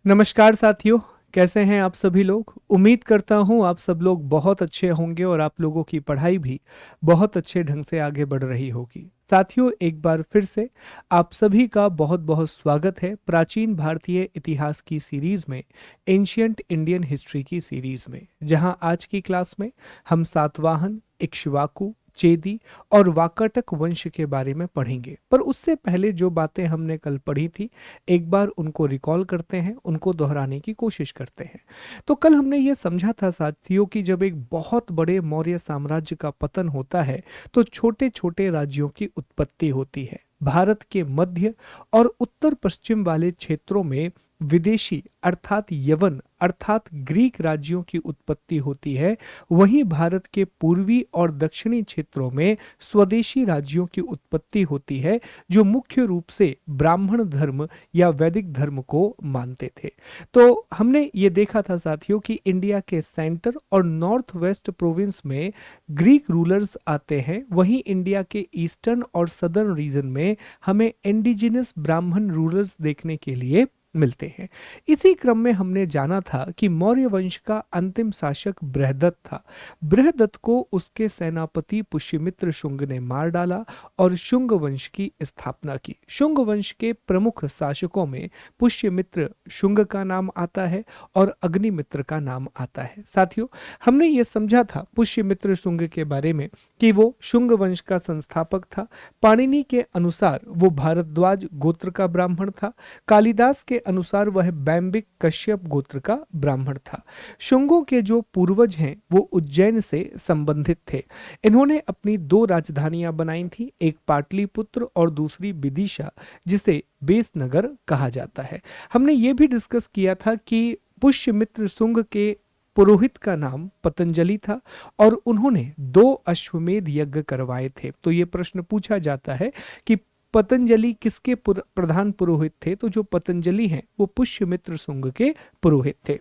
नमस्कार साथियों। कैसे हैं आप सभी लोग। उम्मीद करता हूं आप सब लोग बहुत अच्छे होंगे और आप लोगों की पढ़ाई भी बहुत अच्छे ढंग से आगे बढ़ रही होगी। साथियों, एक बार फिर से आप सभी का बहुत बहुत स्वागत है प्राचीन भारतीय इतिहास की सीरीज में, एंशियंट इंडियन हिस्ट्री की सीरीज में, जहां आज की क्लास में हम सातवाहन, इक्ष्वाकु, चेदी और वाकाटक वंश के बारे में पढ़ेंगे। पर उससे पहले जो बातें हमने कल पढ़ी थी, एक बार उनको रिकॉल करते हैं, उनको दोहराने की कोशिश करते हैं। तो कल हमने ये समझा था साथियों कि जब एक बहुत बड़े मौर्य साम्राज्य का पतन होता है तो छोटे छोटे राज्यों की उत्पत्ति होती है। भारत के मध्य और उत्तर पश्चिम वाले क्षेत्रों में विदेशी अर्थात यवन अर्थात ग्रीक राज्यों की उत्पत्ति होती है। वहीं भारत के पूर्वी और दक्षिणी क्षेत्रों में स्वदेशी राज्यों की उत्पत्ति होती है, जो मुख्य रूप से ब्राह्मण धर्म या वैदिक धर्म को मानते थे। तो हमने ये देखा था साथियों कि इंडिया के सेंटर और नॉर्थ वेस्ट प्रोविंस में ग्रीक रूलर्स आते हैं, वहीं इंडिया के ईस्टर्न और सदर्न रीजन में हमें इंडिजिनस ब्राह्मण रूलर्स देखने के लिए मिलते हैं। इसी क्रम में हमने जाना था कि मौर्य वंश का अंतिम शासक बृहदत्त था। बृहदत्त को उसके सेनापति पुष्यमित्र शुंग ने मार डाला और शुंग वंश की स्थापना की। शुंग वंश के प्रमुख शासकों में पुष्यमित्र शुंग का नाम आता है और अग्निमित्र का नाम आता है। साथियों, हमने ये समझा था पुष्यमित्र शुंग के बारे में कि वो शुंग वंश का संस्थापक था। पाणिनि के अनुसार वो भारद्वाज गोत्र का ब्राह्मण था। कालिदास के अनुसार वह बैम्बिक कश्यप गोत्र का ब्राह्मण था। शुंगों के जो पूर्वज हैं वो उज्जैन से संबंधित थे। इन्होंने अपनी दो राजधानियां बनाई थी, एक पाटलिपुत्र और दूसरी विदिशा, जिसे बेसनगर कहा जाता है। हमने ये भी डिस्कस किया था कि पुष्यमित्र शुंग के पुरोहित का नाम पतंजलि था और उन्होंने 2 अश्वमेध यज्ञ करवाए थे। तो ये प्रश्न पूछा जाता है कि पतंजलि किसके प्रधान पुरोहित थे। तो जो पतंजलि हैं वो पुष्यमित्र शुंग के पुरोहित थे।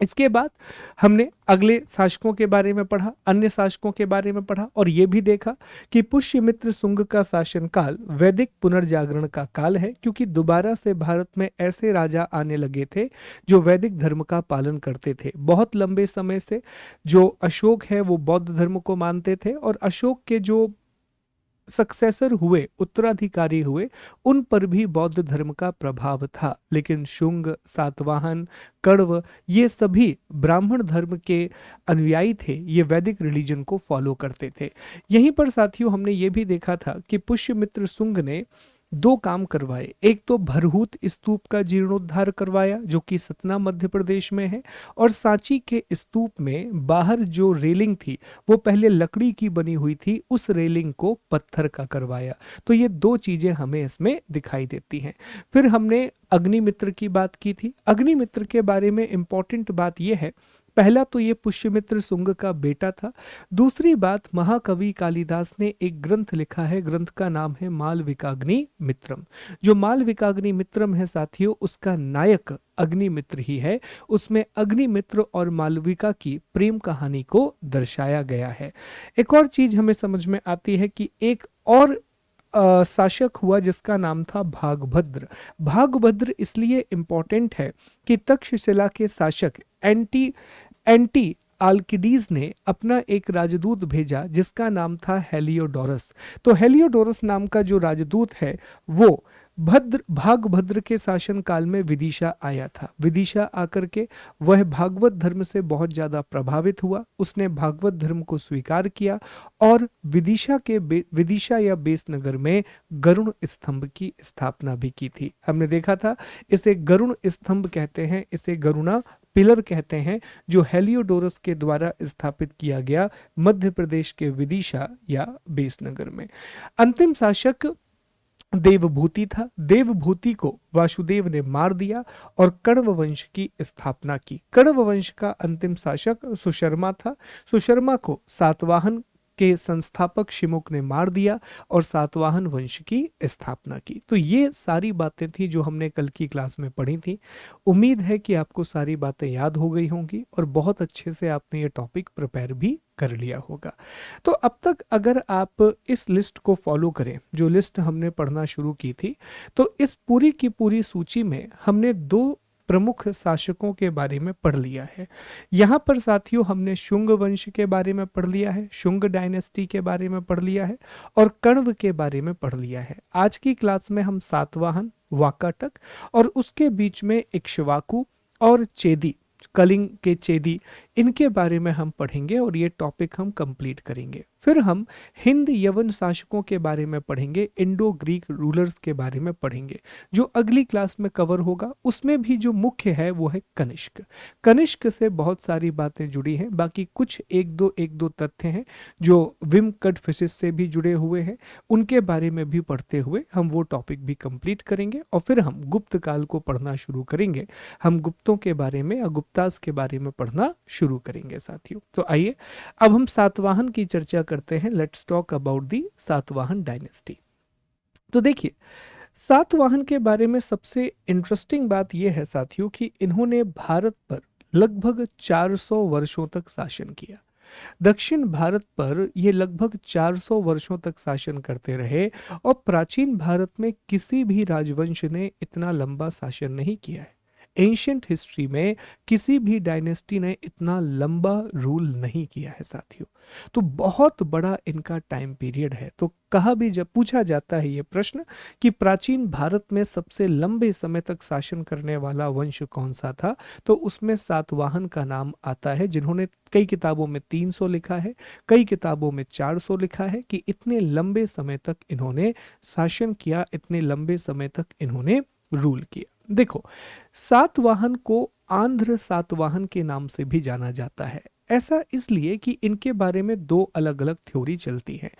इसके बाद हमने अगले शासकों के बारे में पढ़ा, अन्य शासकों के बारे में पढ़ा और यह भी देखा कि पुष्यमित्र शुंग का शासनकाल वैदिक पुनर्जागरण का काल है, क्योंकि दोबारा से भारत में ऐसे राजा आने लगे थे जो वैदिक धर्म का पालन करते थे। बहुत लंबे समय से जो अशोक है वो बौद्ध धर्म को मानते थे और अशोक के जो सक्सेसर हुए, उत्तराधिकारी हुए, उन पर भी बौद्ध धर्म का प्रभाव था। लेकिन शुंग, सातवाहन, कण्व ये सभी ब्राह्मण धर्म के अनुयायी थे, ये वैदिक रिलीजन को फॉलो करते थे। यहीं पर साथियों हमने ये भी देखा था कि पुष्यमित्र शुंग ने 2 काम करवाए। एक तो भरहूत स्तूप का जीर्णोद्धार करवाया जो कि सतना मध्य प्रदेश में है, और सांची के स्तूप में बाहर जो रेलिंग थी वो पहले लकड़ी की बनी हुई थी, उस रेलिंग को पत्थर का करवाया। तो ये 2 चीजें हमें इसमें दिखाई देती हैं। फिर हमने अग्निमित्र की बात की थी। अग्निमित्र के बारे में इंपॉर्टेंट बात यह है, पहला तो ये पुष्यमित्र शुंग का बेटा था। दूसरी बात, महाकवि कालिदास ने एक ग्रंथ लिखा है, ग्रंथ का नाम है मालविकाग्नि मित्रम। जो मालविकाग्नि मित्रम है साथियों, उसका नायक अग्निमित्र ही है। उसमें अग्निमित्र और मालविका की प्रेम कहानी को दर्शाया गया है। एक और चीज हमें समझ में आती है कि एक और शासक हुआ जिसका नाम था भागभद्र। भागभद्र इसलिए इंपॉर्टेंट है कि तक्षशिला के शासक एंटी एंटी आल्किडीज ने अपना एक राजदूत भेजा जिसका नाम था हेलियोडोरस। तो हेलियोडोरस नाम का जो राजदूत है वो भागभद्र के शासनकाल में विदिशा आया था। विदिशा आकर के वह भागवत धर्म से बहुत ज्यादा प्रभावित हुआ, उसने भागवत धर्म को स्वीकार किया और विदिशा या बेसनगर में गरुण स्तंभ की स्थापना भी की थी। हमने देखा था इसे गरुण स्तंभ कहते हैं, इसे गरुणा पिलर कहते हैं, जो हेलियोडोरस के द्वारा स्थापित किया गया मध्य प्रदेश के विदिशा या बेसनगर में। अंतिम शासक देवभूति था। देवभूति को वासुदेव ने मार दिया और कण्व वंश की स्थापना की। कण्व वंश का अंतिम शासक सुशर्मा था। सुशर्मा को सातवाहन के संस्थापक शिमुक ने मार दिया और सातवाहन वंश की स्थापना की। तो ये सारी बातें थी जो हमने कल की क्लास में पढ़ी थी। उम्मीद है कि आपको सारी बातें याद हो गई होंगी और बहुत अच्छे से आपने ये टॉपिक प्रिपेयर भी कर लिया होगा। तो अब तक अगर आप इस लिस्ट को फॉलो करें, जो लिस्ट हमने पढ़ना शुरू की थी, तो इस पूरी की पूरी सूची में हमने 2 प्रमुख शासकों के बारे में पढ़ लिया है। यहाँ पर साथियों हमने शुंग वंश के बारे में पढ़ लिया है, शुंग डायनेस्टी के बारे में पढ़ लिया है और कण्व के बारे में पढ़ लिया है। आज की क्लास में हम सातवाहन, वाकाटक और उसके बीच में इक्ष्वाकु और चेदी, कलिंग के चेदी, इनके बारे में हम पढ़ेंगे और ये टॉपिक हम कंप्लीट करेंगे। फिर हम हिंद यवन शासकों के बारे में पढ़ेंगे, इंडो ग्रीक रूलर्स के बारे में पढ़ेंगे, जो अगली क्लास में कवर होगा। उसमें भी जो मुख्य है वो है कनिष्क। कनिष्क से बहुत सारी बातें जुड़ी हैं, बाकी कुछ एक दो तथ्य हैं जो विम कट फिशिस से भी जुड़े हुए हैं, उनके बारे में भी पढ़ते हुए हम वो टॉपिक भी कंप्लीट करेंगे। और फिर हम गुप्त काल को पढ़ना शुरू करेंगे, हम गुप्तों के बारे में या गुप्तास के बारे में पढ़ना शुरू करेंगे साथियों। तो आइए अब हम सातवाहन की चर्चा करते हैं। Let's talk about the Satavahana dynasty. तो देखिए, सातवाहन के बारे में सबसे इंटरेस्टिंग बात यह है साथियों कि इन्होंने भारत पर लगभग 400 वर्षों तक शासन किया। दक्षिण भारत पर ये लगभग 400 वर्षों तक शासन करते रहे और प्राचीन भारत में किसी भी राजवंश ने इतना लंबा शासन नहीं किया है। एंशियंट हिस्ट्री में किसी भी डायनेस्टी ने इतना लंबा रूल नहीं किया है साथियों। तो बहुत बड़ा इनका टाइम पीरियड है। तो कहा भी जब पूछा जाता है ये प्रश्न कि प्राचीन भारत में सबसे लंबे समय तक शासन करने वाला वंश कौन सा था, तो उसमें सातवाहन का नाम आता है, जिन्होंने कई किताबों में 300 लिखा है, कई किताबों में 400 लिखा है कि इतने लंबे समय तक इन्होंने शासन किया, इतने लंबे समय तक इन्होंने रूल किया। देखो, सातवाहन को आंध्र सातवाहन के नाम से भी जाना जाता है। ऐसा इसलिए कि इनके बारे में दो अलग अलग थ्योरी चलती है।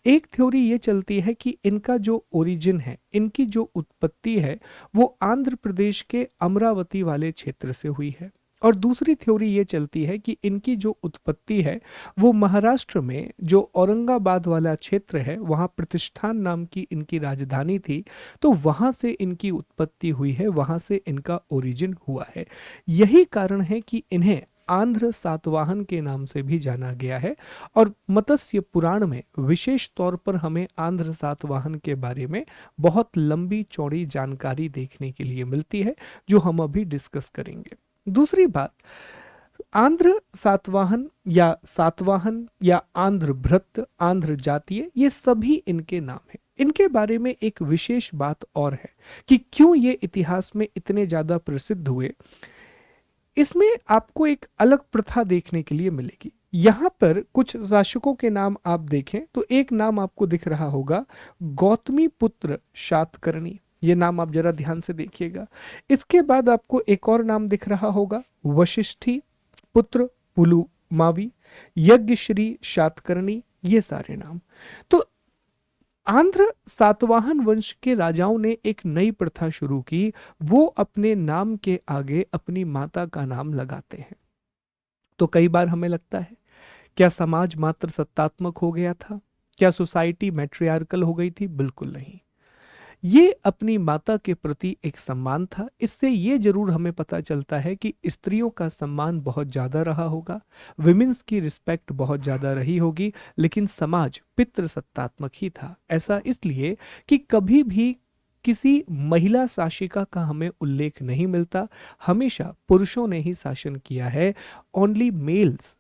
एक थ्योरी ये चलती है कि इनका जो ओरिजिन है, इनकी जो उत्पत्ति है, वो आंध्र प्रदेश के अमरावती वाले क्षेत्र से हुई है। और दूसरी थ्योरी ये चलती है कि इनकी जो उत्पत्ति है वो महाराष्ट्र में जो औरंगाबाद वाला क्षेत्र है, वहाँ प्रतिष्ठान नाम की इनकी राजधानी थी, तो वहाँ से इनकी उत्पत्ति हुई है, वहाँ से इनका ओरिजिन हुआ है। यही कारण है कि इन्हें आंध्र सातवाहन के नाम से भी जाना गया है। और मत्स्य पुराण में विशेष तौर पर हमें आंध्र सातवाहन के बारे में बहुत लंबी चौड़ी जानकारी देखने के लिए मिलती है, जो हम अभी डिस्कस करेंगे। दूसरी बात, आंध्र सातवाहन या आंध्र भृत्य, आंध्र जातीय, ये सभी इनके नाम हैं। इनके बारे में एक विशेष बात और है कि क्यों ये इतिहास में इतने ज्यादा प्रसिद्ध हुए। इसमें आपको एक अलग प्रथा देखने के लिए मिलेगी। यहां पर कुछ शासकों के नाम आप देखें तो एक नाम आपको दिख रहा होगा, गौतमी पुत्र शातकर्णी। ये नाम आप जरा ध्यान से देखिएगा। इसके बाद आपको एक और नाम दिख रहा होगा, वशिष्ठी पुत्र पुलुमावी, यज्ञश्री शातकर्णी, ये सारे नाम। तो आंध्र सातवाहन वंश के राजाओं ने एक नई प्रथा शुरू की, वो अपने नाम के आगे अपनी माता का नाम लगाते हैं। तो कई बार हमें लगता है, क्या समाज मात्र सत्तात्मक हो गया था? क्या सोसाइटी मैट्रियार्कल हो गई थी? बिल्कुल नहीं। ये अपनी माता के प्रति एक सम्मान था। इससे ये जरूर हमें पता चलता है कि स्त्रियों का सम्मान बहुत ज्यादा रहा होगा, विमेंस की रिस्पेक्ट बहुत ज्यादा रही होगी, लेकिन समाज पितृसत्तात्मक ही था। ऐसा इसलिए कि कभी भी किसी महिला शासिका का हमें उल्लेख नहीं मिलता, हमेशा पुरुषों ने ही शासन किया है। Only mails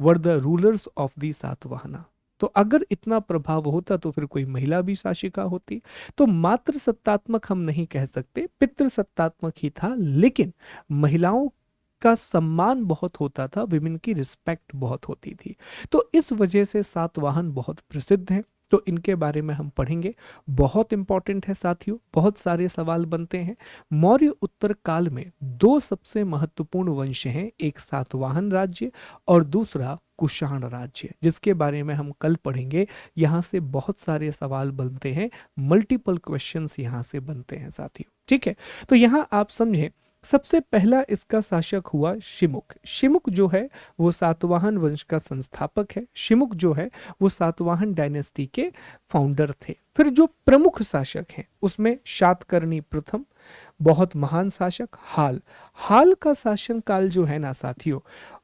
were the rulers of the Satavahana. तो अगर इतना प्रभाव होता तो फिर कोई महिला भी शासिका होती। तो मात्र सत्तात्मक हम नहीं कह सकते, पितृसत्तात्मक ही था, लेकिन महिलाओं का सम्मान बहुत होता था, विमेन की रिस्पेक्ट बहुत होती थी। तो इस वजह से सातवाहन बहुत प्रसिद्ध हैं। तो इनके बारे में हम पढ़ेंगे, बहुत इंपॉर्टेंट है साथियों, बहुत सारे सवाल बनते हैं। मौर्य उत्तर काल में दो सबसे महत्वपूर्ण वंश हैं, एक सातवाहन राज्य और दूसरा कुषाण राज्य, जिसके बारे में हम कल पढ़ेंगे। यहां से बहुत सारे सवाल बनते हैं, मल्टीपल क्वेश्चंस यहां से बनते हैं साथियों, ठीक है। तो यहां आप समझें, सबसे पहला इसका शासक हुआ शिमुक। शिमुक जो है वो सातवाहन वंश का संस्थापक है। शिमुक जो है वो सातवाहन डायनेस्टी के फाउंडर थे। फिर जो प्रमुख शासक हैं उसमें शातकर्णी प्रथम, बहुत महान शासक हाल। हाल का शासन काल जो है ना साथियों,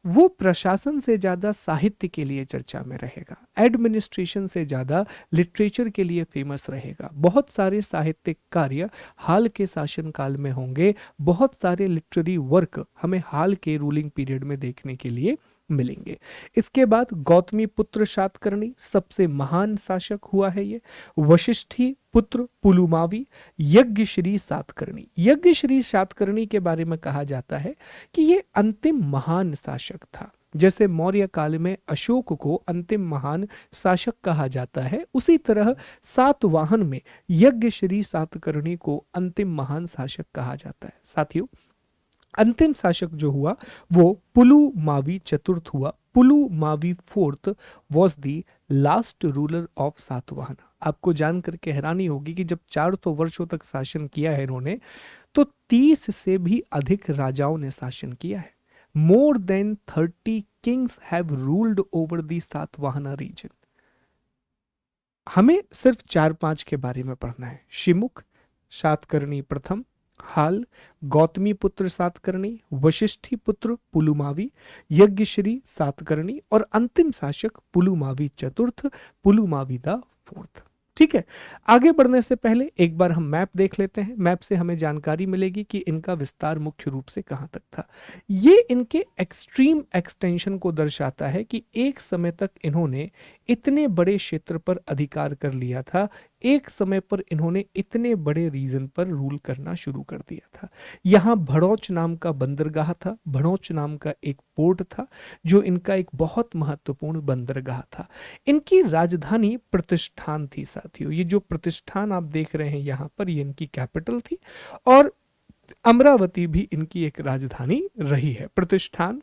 वो प्रशासन से ज्यादा साहित्य के लिए चर्चा में रहेगा, एडमिनिस्ट्रेशन से ज्यादा लिटरेचर के लिए फेमस रहेगा। बहुत सारे साहित्यिक कार्य हाल के शासन काल में होंगे, बहुत सारे लिटरेरी वर्क हमें हाल के रूलिंग पीरियड में देखने के लिए मिलेंगे। इसके बाद गौतमी पुत्र सातकर्णी सबसे महान शासक हुआ है ये। वशिष्ठी पुत्र पुलुमावी, यज्ञश्री सातकर्णी। यज्ञश्री सातकर्णी के बारे में कहा जाता है कि ये अंतिम महान शासक था। जैसे मौर्य काल में अशोक को अंतिम महान शासक कहा जाता है, उसी तरह सातवाहन में यज्ञश्री सातकर्णी को अंतिम महान शासक कहा जाता है। साथियों, अंतिम शासक जो हुआ वो पुलुमावी चतुर्थ हुआ। Pulumavi fourth was the last ruler of Satavahana. आपको जानकर के हैरानी होगी कि जब 400 वर्षों तक शासन किया है इन्होंने, तो 30 से भी अधिक राजाओं ने शासन किया है। More than 30 kings have ruled over the Satavahana region. हमें सिर्फ 4-5 के बारे में पढ़ना है। शिमुख सातकर्णी प्रथम, हाल, गौतमी पुत्र सातकर्णी, वशिष्ठी पुत्र पुलुमावी, यज्ञश्री सातकर्णी और अंतिम शासक पुलुमावी चतुर्थ, पुलुमावी द फोर्थ। ठीक है, आगे बढ़ने से पहले एक बार हम मैप देख लेते हैं। मैप से हमें जानकारी मिलेगी कि इनका विस्तार मुख्य रूप से कहां तक था। ये इनके एक्सट्रीम एक्सटेंशन को दर्शाता है कि एक समय तक इन्होंने इतने बड़े क्षेत्र पर अधिकार कर लिया था, एक समय पर इन्होंने इतने बड़े रीजन पर रूल करना शुरू कर दिया था। यहां भड़ौच नाम का बंदरगाह था, भड़ौच नाम का एक पोर्ट था जो इनका एक बहुत महत्वपूर्ण बंदरगाह था। इनकी राजधानी प्रतिष्ठान थी साथियों। ये जो प्रतिष्ठान आप देख रहे हैं यहां पर, ये इनकी कैपिटल थी और अमरावती भी इनकी एक राजधानी रही है। प्रतिष्ठान,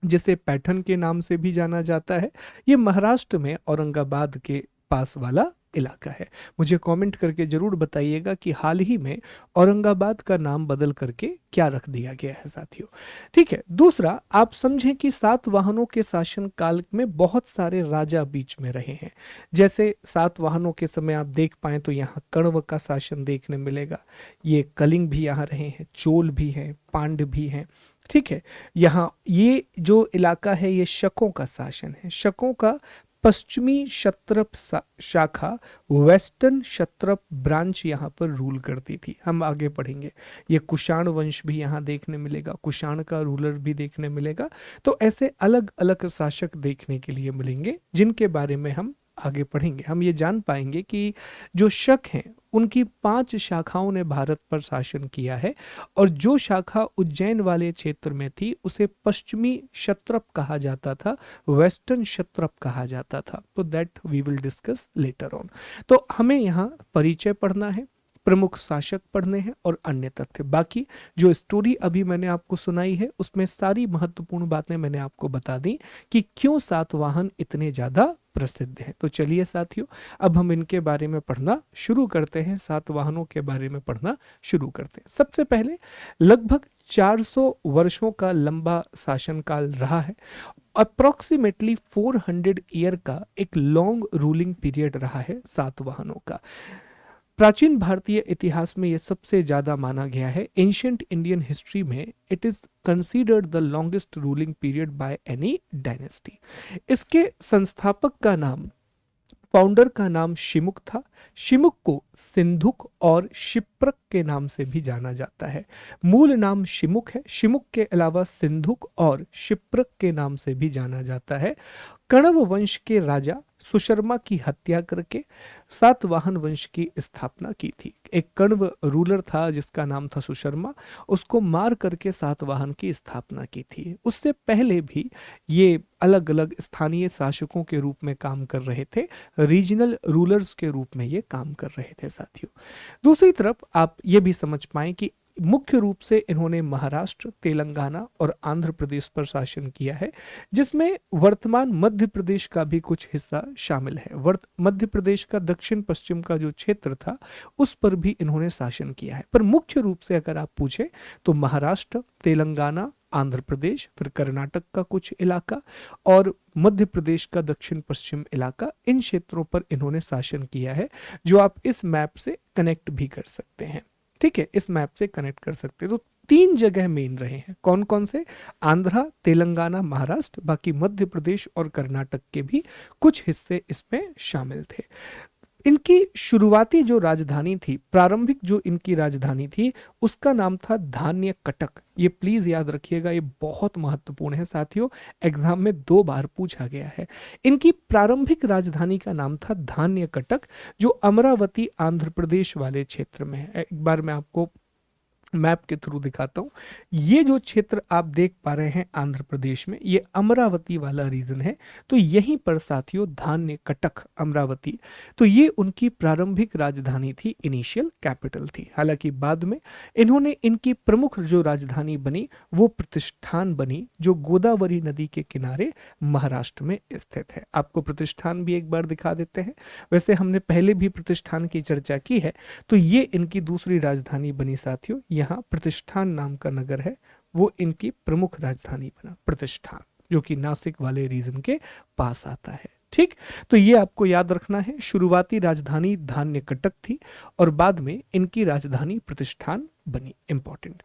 जिसे पैठन के नाम से भी जाना जाता है, ये महाराष्ट्र में औरंगाबाद के पास वाला इलाका है। मुझे कमेंट करके जरूर बताइएगा कि हाल ही में औरंगाबाद का नाम बदल करके क्या रख दिया गया है साथियों। ठीक है, दूसरा आप समझें कि सातवाहनों के शासन काल में बहुत सारे राजा बीच में रहे हैं। जैसे सातवाहनों के समय आप देख पाए तो यहाँ कण्व का शासन देखने मिलेगा, ये कलिंग भी यहाँ रहे हैं, चोल भी हैं, पांड्य भी हैं। ठीक है, यहाँ ये जो इलाका है ये शकों का शासन है। शकों का पश्चिमी क्षत्रप शाखा, वेस्टर्न क्षत्रप ब्रांच यहाँ पर रूल करती थी। हम आगे पढ़ेंगे, ये कुषाण वंश भी यहाँ देखने मिलेगा, कुषाण का रूलर भी देखने मिलेगा। तो ऐसे अलग अलग शासक देखने के लिए मिलेंगे जिनके बारे में हम आगे पढ़ेंगे। हम ये जान पाएंगे कि जो शक हैं उनकी 5 शाखाओं ने भारत पर शासन किया है और जो शाखा उज्जैन वाले क्षेत्र में थी उसे पश्चिमी क्षत्रप कहा जाता था, वेस्टर्न क्षत्रप कहा जाता था। तो that we will discuss later on. तो हमें यहाँ परिचय पढ़ना है, प्रमुख शासक पढ़ने हैं और अन्य तथ्य। बाकी जो स्टोरी अभी मैंने आपको सुनाई है उसमें सारी महत्वपूर्ण बातें मैंने आपको बता दी कि क्यों सातवाहन इतने ज्यादा प्रसिद्ध हैं। तो चलिए साथियों, अब हम इनके बारे में पढ़ना शुरू करते हैं, सातवाहनों के बारे में पढ़ना शुरू करते हैं। सबसे पहले लगभग 400 वर्षों का लंबा शासनकाल रहा है। अप्रोक्सीमेटली 400 ईयर का एक लॉन्ग रूलिंग पीरियड रहा है सातवाहनों का। प्राचीन भारतीय इतिहास में यह सबसे ज्यादा माना गया है। एंशिएंट इंडियन हिस्ट्री में it is considered the longest ruling period by any dynasty. इसके संस्थापक का नाम, फाउंडर का नाम शिमुक था। शिमुक को सिंधुक और शिप्रक के नाम से भी जाना जाता है। मूल नाम शिमुक है, शिमुक के अलावा सिंधुक और शिप्रक के नाम से भी जाना जाता है। कण्व वंश के राजा सुशर्मा की हत्या करके सातवाहन वंश की स्थापना की थी। एक कण्व रूलर था जिसका नाम था सुशर्मा, उसको मार करके सातवाहन की स्थापना की थी। उससे पहले भी ये अलग अलग स्थानीय शासकों के रूप में काम कर रहे थे, रीजनल रूलर्स के रूप में ये काम कर रहे थे साथियों। दूसरी तरफ आप ये भी समझ पाएं कि मुख्य रूप से इन्होंने महाराष्ट्र, तेलंगाना और आंध्र प्रदेश पर शासन किया है, जिसमें वर्तमान मध्य प्रदेश का भी कुछ हिस्सा शामिल है। मध्य प्रदेश का दक्षिण पश्चिम का जो क्षेत्र था उस पर भी इन्होंने शासन किया है। पर मुख्य रूप से अगर आप पूछे तो महाराष्ट्र, तेलंगाना, आंध्र प्रदेश, फिर कर्नाटक का कुछ इलाका और मध्य प्रदेश का दक्षिण पश्चिम इलाका, इन क्षेत्रों पर इन्होंने शासन किया है, जो आप इस मैप से कनेक्ट भी कर सकते हैं। ठीक है, इस मैप से कनेक्ट कर सकते हैं। तो 3 जगह मेन रहे हैं, कौन कौन से? आंध्रा, तेलंगाना, महाराष्ट्र, बाकी मध्य प्रदेश और कर्नाटक के भी कुछ हिस्से इसमें शामिल थे। इनकी शुरुआती जो राजधानी थी, प्रारंभिक जो इनकी राजधानी थी, उसका नाम था धान्य कटक। ये प्लीज याद रखिएगा, ये बहुत महत्वपूर्ण है साथियों, एग्जाम में 2 बार पूछा गया है। इनकी प्रारंभिक राजधानी का नाम था धान्य कटक, जो अमरावती आंध्र प्रदेश वाले क्षेत्र में है। एक बार मैं आपको मैप के थ्रू दिखाता हूं। ये जो क्षेत्र आप देख पा रहे हैं आंध्र प्रदेश में, ये अमरावती वाला रीजन है। तो यहीं पर साथियों धान्य कटक, अमरावती, तो ये उनकी प्रारंभिक राजधानी थी, इनिशियल कैपिटल थी। हालांकि बाद में इन्होंने इनकी प्रमुख जो राजधानी बनी वो प्रतिष्ठान बनी, जो गोदावरी नदी के किनारे महाराष्ट्र में स्थित है। आपको प्रतिष्ठान भी एक बार दिखा देते हैं। वैसे हमने पहले भी प्रतिष्ठान की चर्चा की है। तो ये इनकी दूसरी राजधानी बनी साथियों। यहाँ प्रतिष्ठान नाम का नगर है, वो इनकी प्रमुख राजधानी बना, प्रतिष्ठान, जो कि नासिक वाले रीजन के पास आता है। ठीक, तो ये आपको याद रखना है। शुरुआती राजधानी धान्य कटक थी और बाद में इनकी राजधानी प्रतिष्ठान बनी। इंपॉर्टेंट।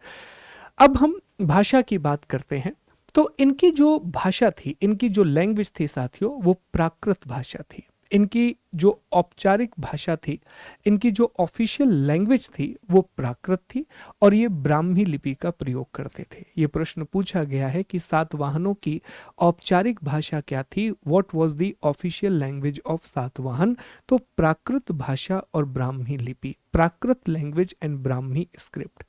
अब हम भाषा की बात करते हैं। तो इनकी जो भाषा थी, इनकी जो लैंग्वेज थी साथियों, वो प्राकृत भाषा थी। इनकी जो औपचारिक भाषा थी, इनकी जो ऑफिशियल लैंग्वेज थी, वो प्राकृत थी और ये ब्राह्मी लिपि का प्रयोग करते थे। ये प्रश्न पूछा गया है कि सातवाहनों की औपचारिक भाषा क्या थी? What was the official language of Satavahana? तो प्राकृत भाषा और ब्राह्मी लिपि, प्राकृत लैंग्वेज एंड ब्राह्मी स्क्रिप्ट।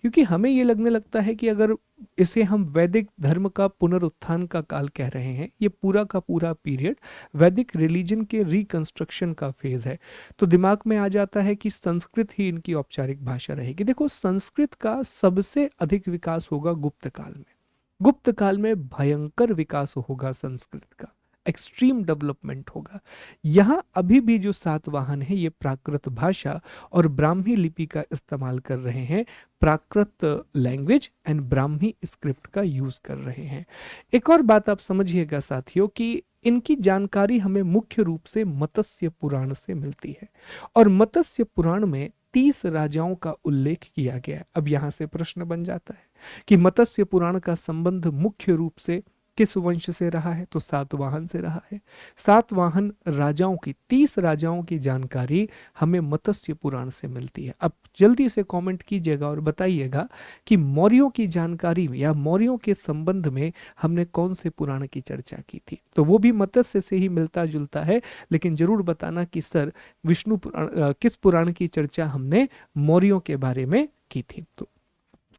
क्योंकि हमें ये लगने लगता है कि अगर इसे हम वैदिक धर्म का पुनरुत्थान का काल कह रहे हैं, ये पूरा का पूरा पीरियड वैदिक रिलीजन के रिकंस्ट्रक्शन का फेज है, तो दिमाग में आ जाता है कि संस्कृत ही इनकी औपचारिक भाषा रहेगी। देखो, संस्कृत का सबसे अधिक विकास होगा गुप्त काल में। गुप्त काल में भयंकर विकास होगा संस्कृत का, एक्सट्रीम डेवलपमेंट होगा। यहाँ अभी भी जो सातवाहन है, ये प्राकृत भाषा और ब्राह्मी लिपि का इस्तेमाल कर रहे हैं, प्राकृत लैंग्वेज एंड ब्राह्मी स्क्रिप्ट का यूज कर रहे हैं। एक और बात आप समझिएगा साथियों कि इनकी जानकारी हमें मुख्य रूप से मत्स्य पुराण से मिलती है और मत्स्य पुराण में 30 राजाओं का उल्लेख किया गया है। अब यहां से प्रश्न बन जाता है कि मत्स्य पुराण का संबंध मुख्य रूप से किस वंश से रहा है? तो सातवाहन से रहा है। सातवाहन राजाओं की, 30 राजाओं की जानकारी हमें मत्स्य पुराण से मिलती है। अब जल्दी से कमेंट कीजिएगा और बताइएगा कि मौर्यों की जानकारी में या मौर्यों के संबंध में हमने कौन से पुराण की चर्चा की थी? तो वो भी मत्स्य से ही मिलता जुलता है, लेकिन जरूर बताना कि सर विष्णु पुराण, किस पुराण की चर्चा हमने मौर्यों के बारे में की थी, तो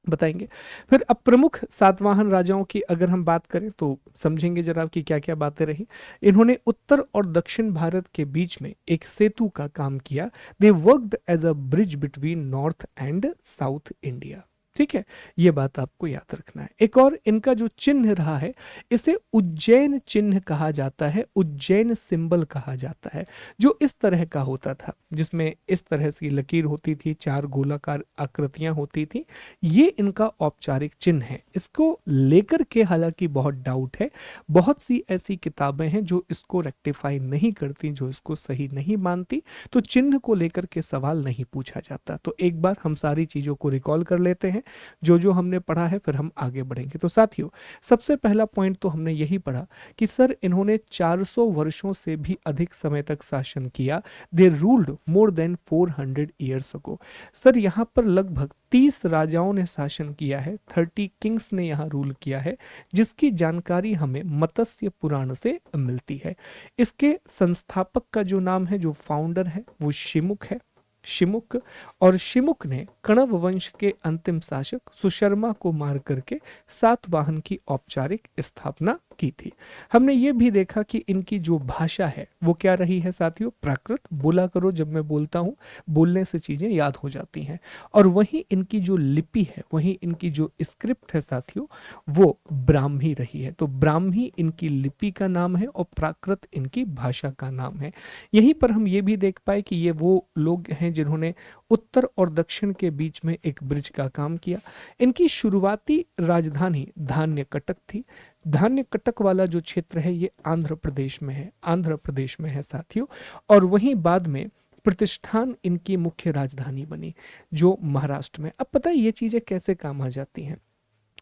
बताएंगे। फिर अब प्रमुख सातवाहन राजाओं की अगर हम बात करें तो समझेंगे जरा कि क्या क्या बातें रही। इन्होंने उत्तर और दक्षिण भारत के बीच में एक सेतु का काम किया। They worked as a bridge between north and south India. ठीक है, ये बात आपको याद रखना है। एक और इनका जो चिन्ह रहा है, इसे उज्जैन चिन्ह कहा जाता है, उज्जैन सिंबल कहा जाता है, जो इस तरह का होता था, जिसमें इस तरह से लकीर होती थी, 4 गोलाकार आकृतियां होती थी। ये इनका औपचारिक चिन्ह है। इसको लेकर के हालांकि बहुत डाउट है, बहुत सी ऐसी किताबें हैं जो इसको रेक्टिफाई नहीं करती, जो इसको सही नहीं मानती, तो चिन्ह को लेकर के सवाल नहीं पूछा जाता। तो एक बार हम सारी चीजों को रिकॉल कर लेते हैं, जो जो हमने पढ़ा है, फिर हम आगे बढ़ेंगे। तो साथियों, सबसे पहला पॉइंट तो हमने यही पढ़ा कि सर इन्होंने 400 वर्षों से भी अधिक समय तक शासन किया। दे ruled more than 400 years ago. Sir यहाँ पर लगभग 30 राजाओं ने शासन किया है, 30 किंग्स ने यहाँ रूल किया है, जिसकी जानकारी हमें मत्स्य पुराण से मिलती है। इसके संस्थापक का जो नाम है, जो फाउंडर है, वो शिमुक है, शिमुक। और शिमुक ने कण्व वंश के अंतिम शासक सुशर्मा को मार करके सातवाहन की औपचारिक स्थापना की थी। हमने ये भी देखा कि इनकी जो भाषा है वो क्या रही है साथियों? प्राकृत। बोला करो जब मैं बोलता हूँ, बोलने से चीजें याद हो जाती हैं। और वहीं इनकी जो लिपि है, वहीं इनकी जो स्क्रिप्ट है साथियों, वो ब्राह्मी रही है। तो ब्राह्मी इनकी लिपि का नाम है और प्राकृत इनकी भाषा का नाम है। यहीं पर हम ये भी देख पाए कि ये वो लोग हैं जिन्होंने उत्तर और दक्षिण के बीच में एक ब्रिज का काम किया। इनकी शुरुआती राजधानी धान्य कटक थी। धान्य कटक वाला जो क्षेत्र है, ये आंध्र प्रदेश में है, आंध्र प्रदेश में है साथियों। और वहीं बाद में प्रतिष्ठान इनकी मुख्य राजधानी बनी, जो महाराष्ट्र में। अब पता है ये चीजें कैसे काम आ जाती हैं।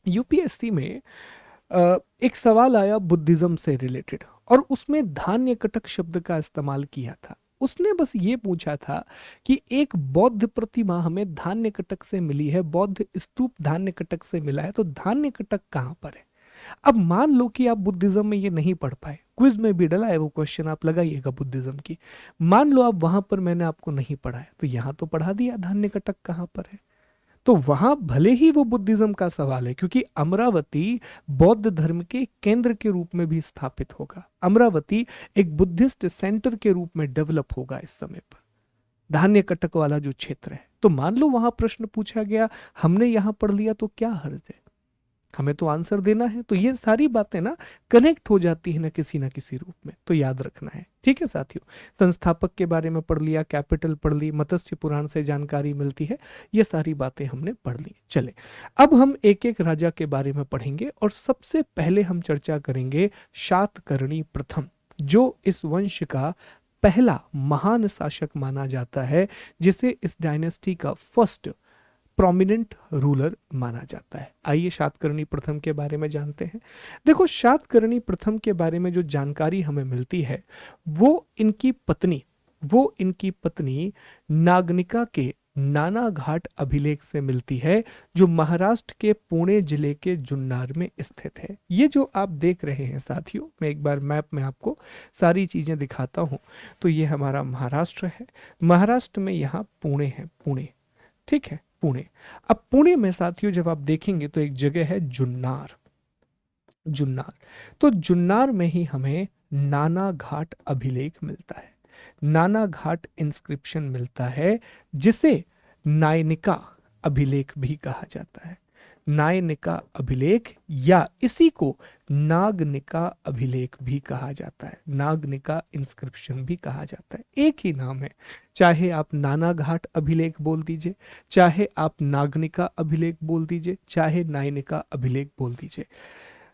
यूपीएससी में एक सवाल आया बुद्धिज्म से रिलेटेड, और उसमें धान्य कटक शब्द का इस्तेमाल किया था। उसने बस ये पूछा था कि एक बौद्ध प्रतिमा हमें धान्य कटक से मिली है, बौद्ध स्तूप धान्य कटक से मिला है, तो धान्य कटक कहाँ पर है। अब मान लो कि आप बुद्धिज्म में ये नहीं पढ़ पाए, क्विज में भी डला है वो क्वेश्चन, आप लगाइएगा बुद्धिज्म की। मान लो आप वहां पर मैंने आपको नहीं पढ़ाया, तो यहां तो पढ़ा दिया धान्य कटक कहां पर है। तो वहां भले ही वो बुद्धिज्म का सवाल है, क्योंकि अमरावती बौद्ध धर्म के केंद्र के रूप में भी स्थापित होगा, अमरावती एक बुद्धिस्ट सेंटर के रूप में डेवलप होगा इस समय पर, धान्य कटक वाला जो क्षेत्र है। तो मान लो वहां प्रश्न पूछा गया, हमने यहां पढ़ लिया, तो क्या हर्ज है, हमें तो आंसर देना है। तो ये सारी बातें ना कनेक्ट हो जाती है ना किसी रूप में, तो याद रखना है। ठीक है साथियों, संस्थापक के बारे में पढ़ लिया, कैपिटल पढ़ ली, मत्स्य पुराण से जानकारी मिलती है, ये सारी बातें हमने पढ़ ली। चले अब हम एक एक राजा के बारे में पढ़ेंगे, और सबसे पहले हम चर्चा करेंगे शातकर्णी प्रथम, जो इस वंश का पहला महान शासक माना जाता है, जिसे इस डायनेस्टी का फर्स्ट प्रोमिनेंट रूलर माना जाता है। आइए शातकर्णी प्रथम के बारे में जानते हैं। देखो, शातकर्णी प्रथम के बारे में जो जानकारी हमें मिलती है वो इनकी पत्नी नागनिका के नाना घाट अभिलेख से मिलती है, जो महाराष्ट्र के पुणे जिले के जुन्नार में स्थित है। ये जो आप देख रहे हैं साथियों, मैं एक बार मैप में आपको सारी चीजें दिखाता हूं। तो ये हमारा महाराष्ट्र है, महाराष्ट्र में यहाँ पुणे है, पुणे, ठीक है, पुणे। अब पुणे में साथियों जब आप देखेंगे तो एक जगह है जुन्नार, जुन्नार। तो जुन्नार में ही हमें नाना घाट अभिलेख मिलता है, नाना घाट इंस्क्रिप्शन मिलता है, जिसे नायनिका अभिलेख भी कहा जाता है। नायनिका अभिलेख, या इसी को नागनिका अभिलेख भी कहा जाता है, नागनिका इंस्क्रिप्शन भी कहा जाता है, एक ही नाम है। चाहे आप नाना घाट अभिलेख बोल दीजिए, चाहे आप नागनिका अभिलेख बोल दीजिए, चाहे नायनिका अभिलेख बोल दीजिए।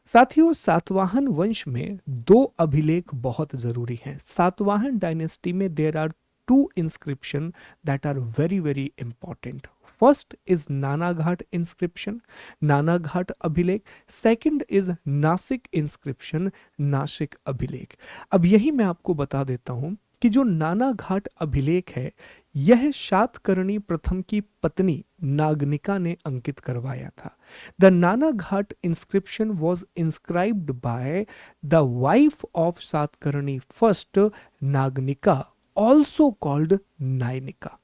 साथियों, सातवाहन वंश में दो अभिलेख बहुत जरूरी हैं। सातवाहन डायनेस्टी में there are two inscription that are very very important. First is Nana Ghat inscription, Nana Ghat अभिलेख। Second is Nashik inscription, Nashik अभिलेख। अब यही मैं आपको बता देता हूं कि जो नाना घाट अभिलेख है, यह शातकर्णी प्रथम की पत्नी नागनिका ने अंकित करवाया था। The Nana Ghat inscription was inscribed by the wife of Satakarni first, Naganika, also called Nayanika.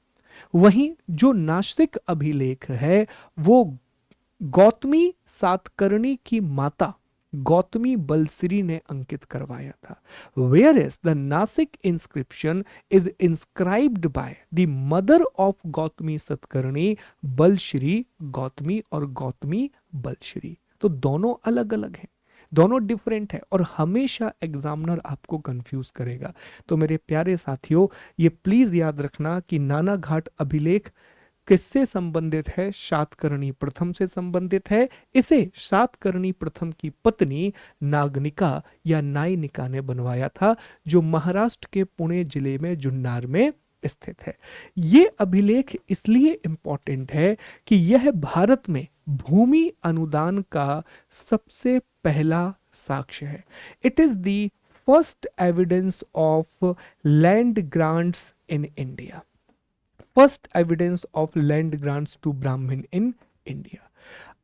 वहीं जो नासिक अभिलेख है वो गौतमी सातकर्णी की माता गौतमी बलश्री ने अंकित करवाया था। Where is the Nashik inscription is inscribed by the mother of Gautami Satakarni, Balashri Gautami और गौतमी बलश्री। तो दोनों अलग अलग हैं, दोनों डिफरेंट है, और हमेशा एग्जामिनर आपको कंफ्यूज करेगा। तो मेरे प्यारे साथियों, ये प्लीज याद रखना कि नाना घाट अभिलेख किससे संबंधित है, शातकर्णी प्रथम से संबंधित है। इसे शातकर्णी प्रथम की पत्नी नागनिका या नायनिका ने बनवाया था, जो महाराष्ट्र के पुणे जिले में जुन्नार में स्थित है। यह अभिलेख इसलिए इंपॉर्टेंट है कि यह भारत में भूमि अनुदान का सबसे पहला साक्ष्य है। It is the first evidence of land grants in India, first evidence of land grants to Brahmin in India.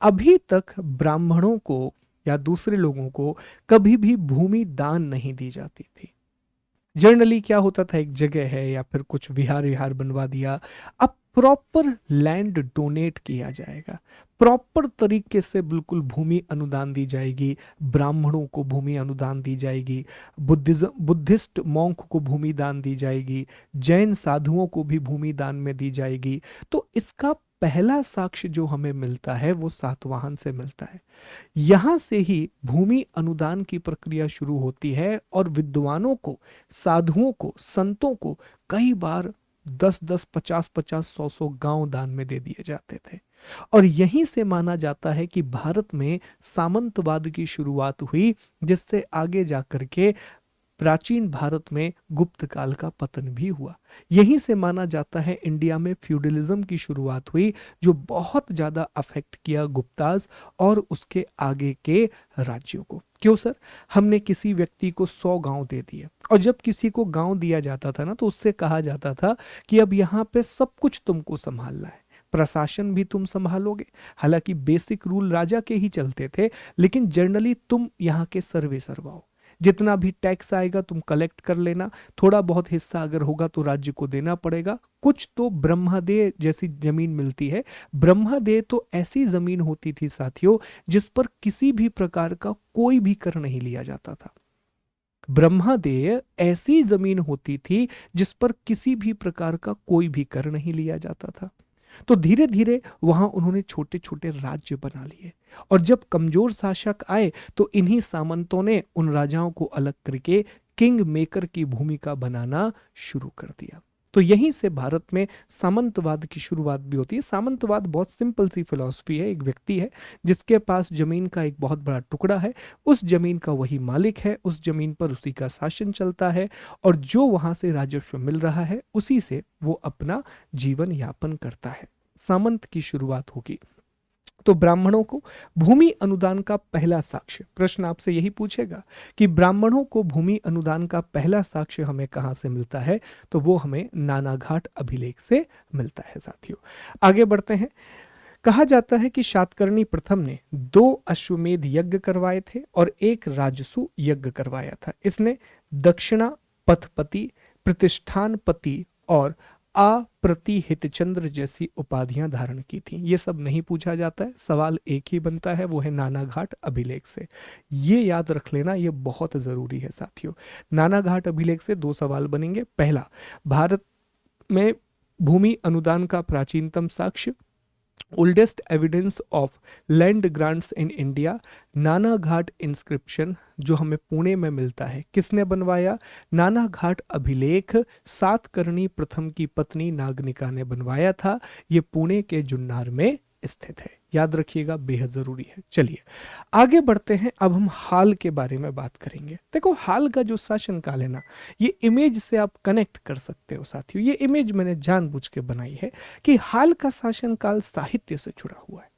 अभी तक ब्राह्मणों को या दूसरे लोगों को कभी भी भूमि दान नहीं दी जाती थी। जनरली क्या होता था, एक जगह है या फिर कुछ विहार विहार बनवा दिया, अब प्रॉपर लैंड डोनेट किया जाएगा, प्रॉपर तरीके से बिल्कुल भूमि अनुदान दी जाएगी, ब्राह्मणों को भूमि अनुदान दी जाएगी, बुद्धिस्ट मॉन्क को भूमि दान दी जाएगी, जैन साधुओं को भी भूमि दान में दी जाएगी। तो इसका पहला साक्ष्य जो हमें मिलता है वो सातवाहन से मिलता है। यहां से ही भूमि अनुदान की प्रक्रिया शुरू होती है, और विद्वानों को, साधुओं को, संतों को कई बार 10-10, 50-50, 100-100 गांव दान में दे दिए जाते थे। और यहीं से माना जाता है कि भारत में सामंतवाद की शुरुआत हुई, जिससे आगे जाकर के प्राचीन भारत में गुप्त काल का पतन भी हुआ। यहीं से माना जाता है इंडिया में फ्यूडलिज्म की शुरुआत हुई, जो बहुत ज्यादा अफेक्ट किया गुप्ताज और उसके आगे के राज्यों को। क्यों सर? हमने किसी व्यक्ति को 100 गांव दे दिए, और जब किसी को गांव दिया जाता था ना, तो उससे कहा जाता था कि अब यहाँ पे सब कुछ तुमको संभालना है, प्रशासन भी तुम संभालोगे। हालांकि बेसिक रूल राजा के ही चलते थे, लेकिन जनरली तुम यहाँ के सर्वे सरवाओ, जितना भी टैक्स आएगा तुम कलेक्ट कर लेना, थोड़ा बहुत हिस्सा अगर होगा तो राज्य को देना पड़ेगा। कुछ तो ब्रह्मदेय जैसी जमीन मिलती है। ब्रह्मदेय तो ऐसी जमीन होती थी साथियों, जिस पर किसी भी प्रकार का कोई भी कर नहीं लिया जाता था। ब्रह्मदेय ऐसी जमीन होती थी जिस पर किसी भी प्रकार का कोई भी कर नहीं लिया जाता था। तो धीरे धीरे वहां उन्होंने छोटे छोटे राज्य बना लिए, और जब कमजोर शासक आए तो इन्हीं सामंतों ने उन राजाओं को अलग करके किंग मेकर की भूमिका बनाना शुरू कर दिया। तो यहीं से भारत में सामंतवाद की शुरुआत भी होती है। सामंतवाद बहुत सिंपल सी फिलॉसफी है। एक व्यक्ति है जिसके पास जमीन का एक बहुत बड़ा टुकड़ा है, उस जमीन का वही मालिक है, उस जमीन पर उसी का शासन चलता है, और जो वहां से राजस्व मिल रहा है उसी से वो अपना जीवन यापन करता है। सामंत की शुरुआत होगी। तो ब्राह्मणों को भूमि अनुदान का पहला साक्ष्य, प्रश्न आपसे यही पूछेगा कि ब्राह्मणों को भूमि अनुदान का पहला साक्ष्य हमें कहां से मिलता है, तो वो हमें नानाघाट अभिलेख से मिलता है। साथियों आगे बढ़ते हैं। कहा जाता है कि शातकर्णी प्रथम ने 2 अश्वमेध यज्ञ करवाए थे और 1 राजसु यज्ञ करवाया था। इसने दक्षिणा पथपति, प्रतिष्ठानपति और अप्रतिहितचंद्र जैसी उपाधियां धारण की थी। ये सब नहीं पूछा जाता है, सवाल एक ही बनता है, वो है नानाघाट अभिलेख से। ये याद रख लेना, ये बहुत जरूरी है साथियों। नानाघाट अभिलेख से 2 सवाल बनेंगे। पहला, भारत में भूमि अनुदान का प्राचीनतम साक्ष्य, oldest evidence of land grants in India, Naneghat inscription, जो हमें पुणे में मिलता है, किसने बनवाया? नानाघाट अभिलेख सातकर्णी प्रथम की पत्नी नागनिका ने बनवाया था। यह पुणे के जुन्नार में स्थित है। याद रखिएगा, बेहद जरूरी है। चलिए आगे बढ़ते हैं। अब हम हाल के बारे में बात करेंगे। देखो, हाल का जो शासनकाल है ना, ये इमेज से आप कनेक्ट कर सकते हो साथियों। ये इमेज मैंने जानबूझ के बनाई है कि हाल का शासनकाल साहित्य से जुड़ा हुआ है,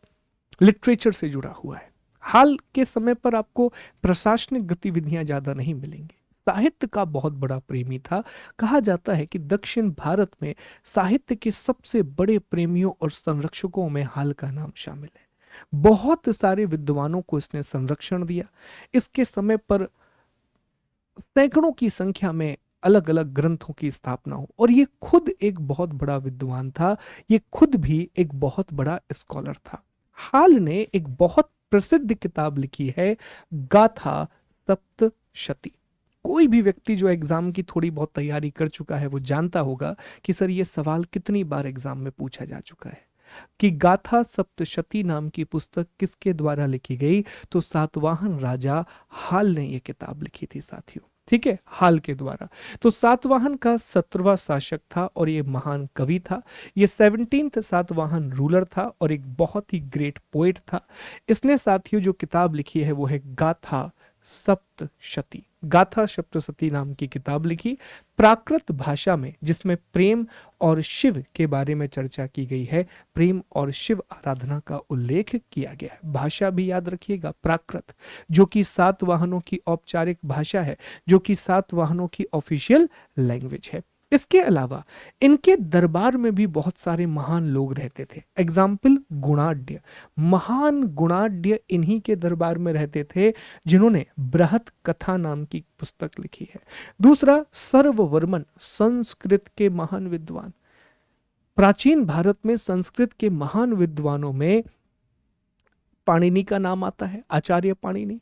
लिटरेचर से जुड़ा हुआ है। हाल के समय पर आपको प्रशासनिक गतिविधियां ज्यादा नहीं मिलेंगी। साहित्य का बहुत बड़ा प्रेमी था। कहा जाता है कि दक्षिण भारत में साहित्य के सबसे बड़े प्रेमियों और संरक्षकों में हाल का नाम शामिल है। बहुत सारे विद्वानों को इसने संरक्षण दिया। इसके समय पर सैकड़ों की संख्या में अलग अलग ग्रंथों की स्थापना हो, और ये खुद एक बहुत बड़ा विद्वान था। ये खुद भी एक बहुत बड़ा स्कॉलर था। हाल ने एक बहुत प्रसिद्ध किताब लिखी है, गाथा सप्तशती। कोई भी व्यक्ति जो एग्जाम की थोड़ी बहुत तैयारी कर चुका है वो जानता होगा कि सर ये सवाल कितनी बार एग्जाम में पूछा जा चुका है कि गाथा सप्तशती नाम की पुस्तक किसके द्वारा लिखी गई। तो सातवाहन राजा हाल ने ये किताब लिखी थी साथियों। ठीक है, हाल के द्वारा। तो सातवाहन का 17वां शासक था और ये महान कवि था। ये 17th सातवाहन रूलर था और एक बहुत ही ग्रेट पोएट था। इसने साथियों जो किताब लिखी है वो है गाथा सप्तशती। गाथा सप्तशती नाम की किताब लिखी प्राकृत भाषा में, जिसमें प्रेम और शिव के बारे में चर्चा की गई है। प्रेम और शिव आराधना का उल्लेख किया गया है। भाषा भी याद रखिएगा, प्राकृत, जो कि सातवाहनों की औपचारिक भाषा है, जो कि सातवाहनों की ऑफिशियल लैंग्वेज है। इसके अलावा इनके दरबार में भी बहुत सारे महान लोग रहते थे। एग्जाम्पल, गुणाढ्य। महान गुणाढ्य इन्हीं के दरबार में रहते थे, जिन्होंने बृहत कथा नाम की पुस्तक लिखी है। दूसरा, सर्ववर्मन, संस्कृत के महान विद्वान। प्राचीन भारत में संस्कृत के महान विद्वानों में पाणिनि का नाम आता है, आचार्य पाणिनि।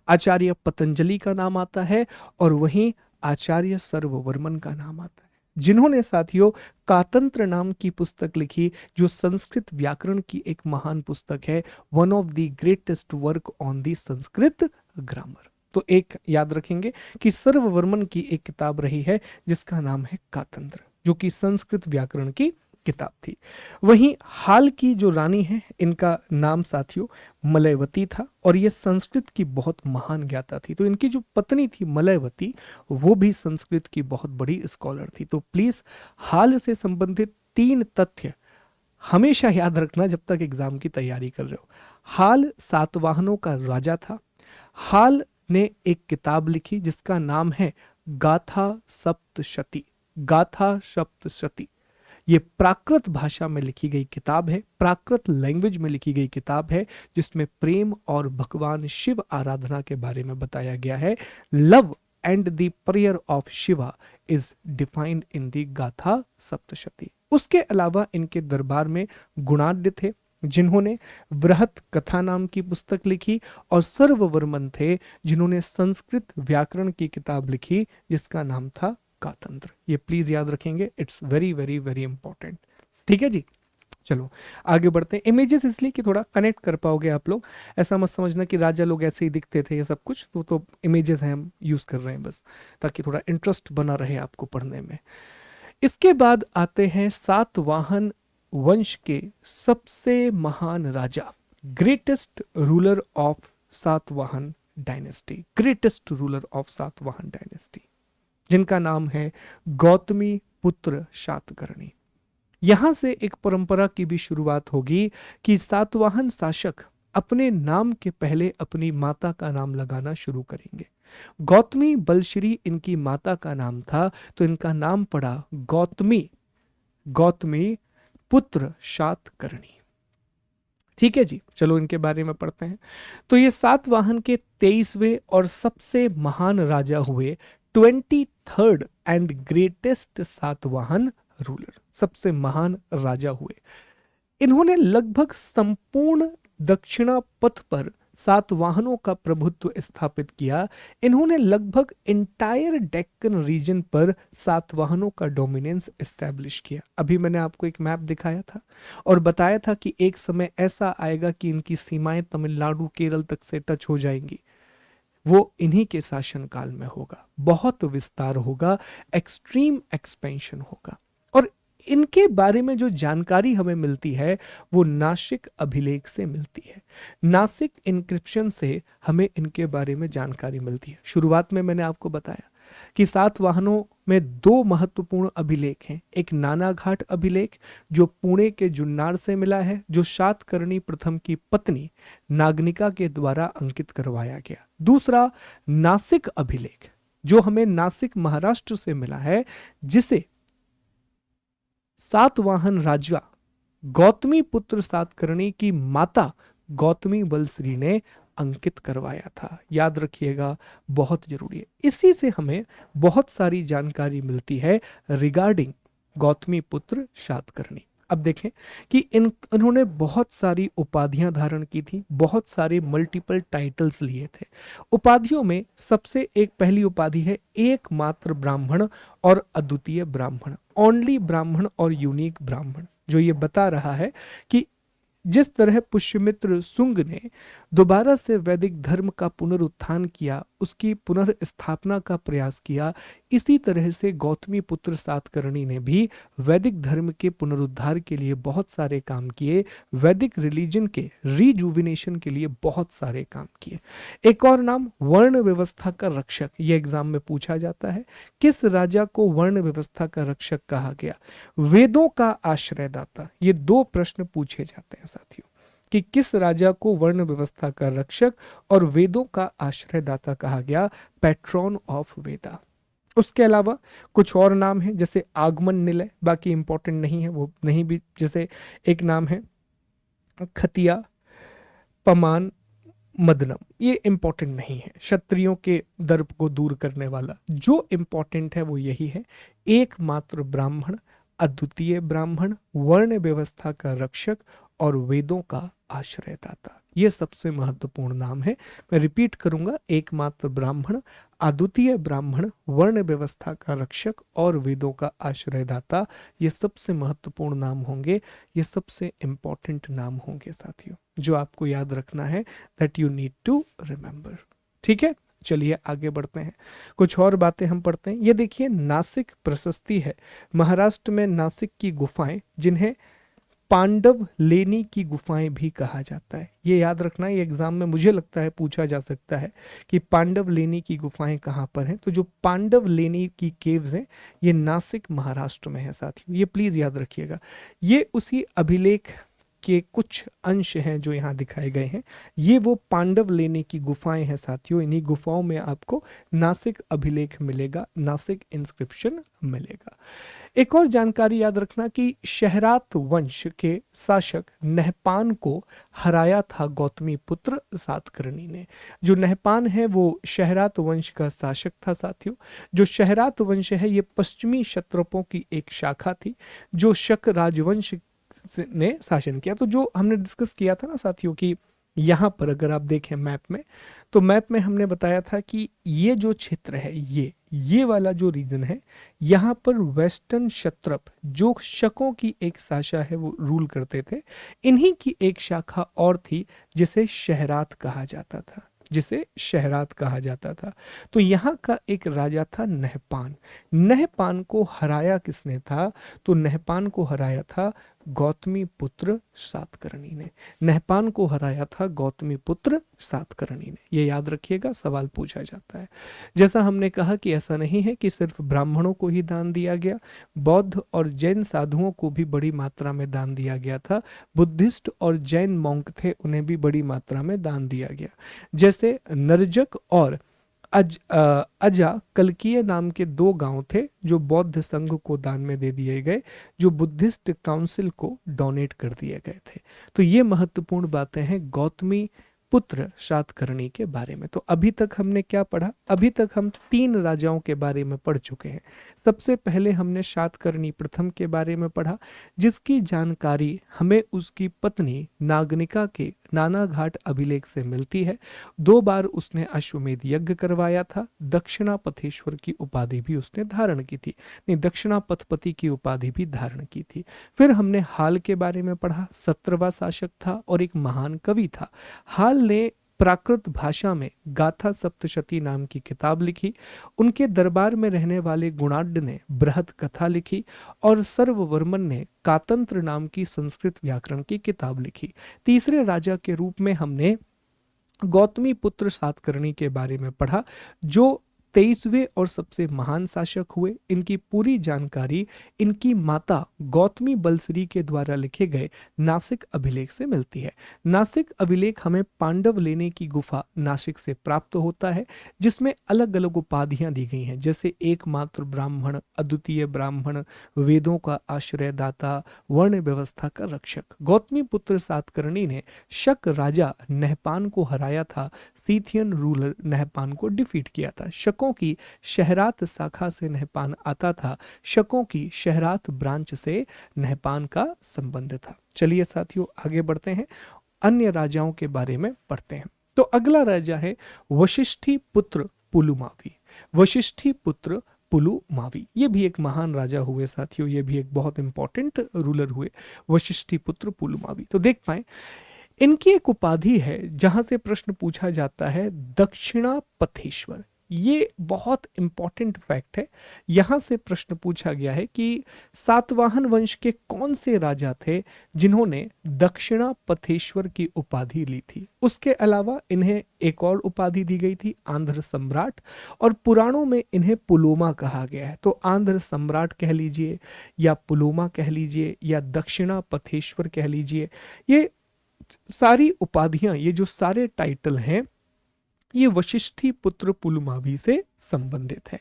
आचार्य पतंजलि का नाम आता है, और वहीं आचार्य सर्ववर्मन का नाम आता है, जिन्होंने साथियों कातंत्र नाम की पुस्तक लिखी, जो संस्कृत व्याकरण की एक महान पुस्तक है, one of the greatest work on the Sanskrit grammar. तो एक याद रखेंगे कि सर्ववर्मन की एक किताब रही है जिसका नाम है कातंत्र, जो कि संस्कृत व्याकरण की किताब थी। वहीं हाल की जो रानी है, इनका नाम साथियों मलयवती था और ये संस्कृत की बहुत महान ज्ञाता थी। तो इनकी जो पत्नी थी मलयवती, वो भी संस्कृत की बहुत बड़ी स्कॉलर थी। तो प्लीज हाल से संबंधित 3 तथ्य हमेशा याद रखना जब तक एग्जाम की तैयारी कर रहे हो। हाल सातवाहनों का राजा था। हाल ने एक किताब लिखी जिसका नाम है गाथा सप्तशती। गाथा सप्तशती ये प्राकृत भाषा में लिखी गई किताब है, प्राकृत लैंग्वेज में लिखी गई किताब है, जिसमें प्रेम और भगवान शिव आराधना के बारे में बताया गया है। Love and the prayer of Shiva is defined in the गाथा सप्तशती। उसके अलावा इनके दरबार में गुणाढ्य थे, जिन्होंने बृहत कथा नाम की पुस्तक लिखी, और सर्ववर्मन थे, जिन्होंने संस्कृत व्याकरण की किताब लिखी जिसका नाम था कातंत्र। ये प्लीज याद रखेंगे, it's very very very important. ठीक है जी, चलो आगे बढ़ते हैं। इमेजेस इसलिए कि थोड़ा कनेक्ट कर पाओगे आप लोग, ऐसा मत समझना कि राजा लोग ऐसे ही दिखते थे ये सब कुछ, तो इमेजेस हैं हम यूज कर रहे हैं बस, ताकि थोड़ा इंटरेस्ट बना रहे आपको पढ़ने में। इसके बाद आते हैं सातवाहन वंश के सबसे महान राजा, greatest ruler of Satavahana dynasty, greatest ruler of Satavahana dynasty, जिनका नाम है गौतमी पुत्र शातकर्णी। यहां से एक परंपरा की भी शुरुआत होगी कि सातवाहन शासक अपने नाम के पहले अपनी माता का नाम लगाना शुरू करेंगे। गौतमी बलश्री इनकी माता का नाम था, तो इनका नाम पड़ा गौतमी, गौतमी पुत्र शातकर्णी। ठीक है जी, चलो इनके बारे में पढ़ते हैं। तो ये सातवाहन के 23वें और सबसे महान राजा हुए, 23rd and greatest Satavahana ruler, सबसे महान राजा हुए। इन्होंने लगभग संपूर्ण दक्षिणा पथ पर सातवाहनों का प्रभुत्व स्थापित किया। इन्होंने लगभग इंटायर डेक्कन रीजन पर सातवाहनों का डोमिनेंस एस्टैब्लिश किया। अभी मैंने आपको एक मैप दिखाया था और बताया था कि एक समय ऐसा आएगा कि इनकी सीमाएं तमिलनाडु केरल तक से टच हो जाएंगी। वो इन्हीं के शासनकाल में होगा, बहुत विस्तार होगा, एक्सट्रीम एक्सपेंशन होगा। और इनके बारे में जो जानकारी हमें मिलती है वो नासिक अभिलेख से मिलती है। नासिक इंक्रिप्शन से हमें इनके बारे में जानकारी मिलती है। शुरुआत में मैंने आपको बताया कि सातवाहनों में 2 महत्वपूर्ण अभिलेख हैं। एक नानाघाट अभिलेख जो पुणे के जुन्नार से मिला है, जो शातकर्णी प्रथम की पत्नी नागनिका के द्वारा अंकित करवाया गया। दूसरा नासिक अभिलेख जो हमें नासिक महाराष्ट्र से मिला है, जिसे सातवाहन राजा गौतमी पुत्र सातकर्णी की माता गौतमी बलश्री ने अंकित करवाया था। याद रखिएगा, बहुत जरूरी है। इसी से हमें बहुत सारी जानकारी मिलती है रिगार्डिंग गौतमी पुत्र शातकर्णी। अब देखें कि इन्होंने बहुत सारी उपाधियां धारण की थी, बहुत सारे मल्टीपल टाइटल्स लिए थे। उपाधियों में सबसे एक पहली उपाधि है एकमात्र ब्राह्मण और अद्वितीय ब्राह्मण, ओनली ब्राह्मण और यूनिक ब्राह्मण, जो ये बता रहा है कि जिस तरह पुष्यमित्र सुंग ने दोबारा से वैदिक धर्म का पुनरुत्थान किया, उसकी पुनर्स्थापना का प्रयास किया, इसी तरह से गौतमी पुत्र सातकर्णी ने भी वैदिक धर्म के पुनरुद्धार के लिए बहुत सारे काम किए, वैदिक रिलीजन के रीजुविनेशन के लिए बहुत सारे काम किए। एक और नाम वर्ण व्यवस्था का रक्षक, यह एग्जाम में पूछा जाता है। किस राजा को वर्ण व्यवस्था का रक्षक कहा गया? वेदों का आश्रयदाता। ये 2 प्रश्न पूछे जाते हैं साथियों कि किस राजा को वर्ण व्यवस्था का रक्षक और वेदों का आश्रयदाता कहा गया? पैट्रॉन ऑफ वेदा। उसके अलावा कुछ और नाम है, जैसे आगमन निलय, बाकी इंपॉर्टेंट नहीं है वो नहीं भी, जैसे एक नाम है खतिया पमान मदनम, ये इंपॉर्टेंट नहीं है। क्षत्रियों के दर्प को दूर करने वाला, जो इंपॉर्टेंट है वो यही है, एकमात्र ब्राह्मण, अद्वितीय ब्राह्मण, वर्ण व्यवस्था का रक्षक और वेदों का आश्रयदाता। ये सबसे महत्वपूर्ण नाम है। मैं रिपीट करूंगा, एकमात्र ब्राह्मण, अद्वितीय ब्राह्मण, वर्ण व्यवस्था का रक्षक और वेदों का आश्रयदाता। ये सबसे महत्वपूर्ण नाम होंगे, ये सबसे इंपॉर्टेंट नाम होंगे साथियों, जो आपको याद रखना है, that you need to remember. ठीक है, चलिए आगे बढ़ते हैं, कुछ और बातें हम पढ़ते हैं। ये देखिए नासिक प्रशस्ति है, महाराष्ट्र में नासिक की गुफाएं जिन्हें पांडव लेनी की गुफाएं भी कहा जाता है। ये याद रखना, ये एग्जाम में मुझे लगता है पूछा जा सकता है कि पांडव लेनी की गुफाएं कहाँ पर हैं। तो जो पांडव लेनी की केव्स हैं ये नासिक महाराष्ट्र में है साथियों, ये प्लीज याद रखिएगा। ये उसी अभिलेख के कुछ अंश हैं जो यहाँ दिखाए गए हैं, ये वो पांडव लेने की गुफाएं हैं साथियों। इन्हीं गुफाओं में आपको नासिक अभिलेख मिलेगा, नासिक इंस्क्रिप्शन मिलेगा। एक और जानकारी याद रखना कि शहरात वंश के शासक नहपान को हराया था गौतमी पुत्र सातकर्णी ने। जो नहपान है वो शहरात वंश का शासक था साथियों। जो शहरात वंश है ये पश्चिमी क्षत्रपों की एक शाखा थी जो शक राजवंश ने शासन किया। तो जो हमने डिस्कस किया था ना साथियों कि यहाँ पर अगर आप देखें मैप में, तो मैप में हमने बताया था कि ये जो क्षेत्र है ये वाला जो रीजन है, यहाँ पर वेस्टर्न क्षत्रप जो शकों की एक शाखा है वो रूल करते थे। इन्हीं की एक शाखा और थी जिसे शहरात कहा जाता था, जिसे शहरात कहा जाता था। तो यहाँ का एक राजा था नहपान। नहपान को हराया किसने था? तो नहपान को हराया था गौतमी पुत्र सातकर्णी ने। नहपान को हराया था गौतमी पुत्र सातकर्णी ने, ये याद रखिएगा, सवाल पूछा जाता है। जैसा हमने कहा कि ऐसा नहीं है कि सिर्फ ब्राह्मणों को ही दान दिया गया, बौद्ध और जैन साधुओं को भी बड़ी मात्रा में दान दिया गया था। बुद्धिस्ट और जैन मॉन्क थे, उन्हें भी बड़ी मात्रा में दान दिया गया। जैसे नरजक और अजा कलकीय नाम के दो गांव थे जो बौद्ध संघ को दान में दे दिए गए, जो बुद्धिस्ट काउंसिल को डोनेट कर दिए गए थे। तो ये महत्वपूर्ण बातें हैं गौतमी पुत्र सातकर्णी के बारे में। तो अभी तक हमने क्या पढ़ा? अभी तक हम 3 राजाओं के बारे में पढ़ चुके हैं। सबसे पहले हमने सातकर्णी प्रथम के बारे में पढ़ा, जिसकी जानकारी हमें उसकी पत्नी नागनिका के नानाघाट अभिलेख से मिलती है। 2 बार उसने अश्वमेध यज्ञ करवाया था। दक्षिणापथेश्वर की उपाधि भी उसने धारण की थी, नहीं दक्षिणापथपति की उपाधि भी धारण की थी। फिर हमने हाल के बारे में पढ़ा, 17वां शासक था और एक महान कवि था। हाल ने प्राकृत भाषा में गाथा सप्तशती नाम की किताब लिखी। उनके दरबार में रहने वाले गुणाढ्य ने बृहद कथा लिखी और सर्ववर्मन ने कातंत्र नाम की संस्कृत व्याकरण की किताब लिखी। तीसरे राजा के रूप में हमने गौतमी पुत्र सातकर्णी के बारे में पढ़ा, जो 23वें और सबसे महान शासक हुए। इनकी पूरी जानकारी इनकी माता गौतमी बलसरी के द्वारा लिखे गए नासिक अभिलेख से मिलती है। नासिक अभिलेख हमें पांडव लेने की गुफा नासिक से प्राप्त होता है, जिसमें अलग अलग उपाधियां दी गई हैं, जैसे एकमात्र ब्राह्मण, अद्वितीय ब्राह्मण, वेदों का आश्रयदाता, वर्ण व्यवस्था का रक्षक। गौतमी पुत्र सातकर्णी ने शक राजा नहपान को हराया था, सीथियन रूलर नहपान को डिफीट किया था। शकों की शहरात शाखा से नहपान आता था, शकों की शहरात ब्रांच से नहपान का संबंध था। चलिए साथियों आगे बढ़ते हैं, अन्य राजाओं के बारे में पढ़ते हैं। तो अगला राजा है वशिष्ठी पुत्र पुलुमावी। वशिष्ठी पुत्र पुलुमावी, ये भी एक महान राजा हुए साथियों, ये भी एक बहुत इंपॉर्टेंट रूलर हुए, वशिष्ठी पुत्र पुलुमावी। तो देख पाए इनकी एक उपाधि है जहां से प्रश्न पूछा जाता है दक्षिणापथेश्वर। ये बहुत इंपॉर्टेंट फैक्ट है, यहां से प्रश्न पूछा गया है कि सातवाहन वंश के कौन से राजा थे जिन्होंने दक्षिणापथेश्वर की उपाधि ली थी। उसके अलावा इन्हें एक और उपाधि दी गई थी, आंध्र सम्राट, और पुराणों में इन्हें पुलोमा कहा गया है। तो आंध्र सम्राट कह लीजिए या पुलोमा कह लीजिए या दक्षिणापथेश्वर कह लीजिए, ये सारी उपाधियां, ये जो सारे टाइटल हैं, ये वशिष्ठी पुत्र पुलुमावी से संबंधित है।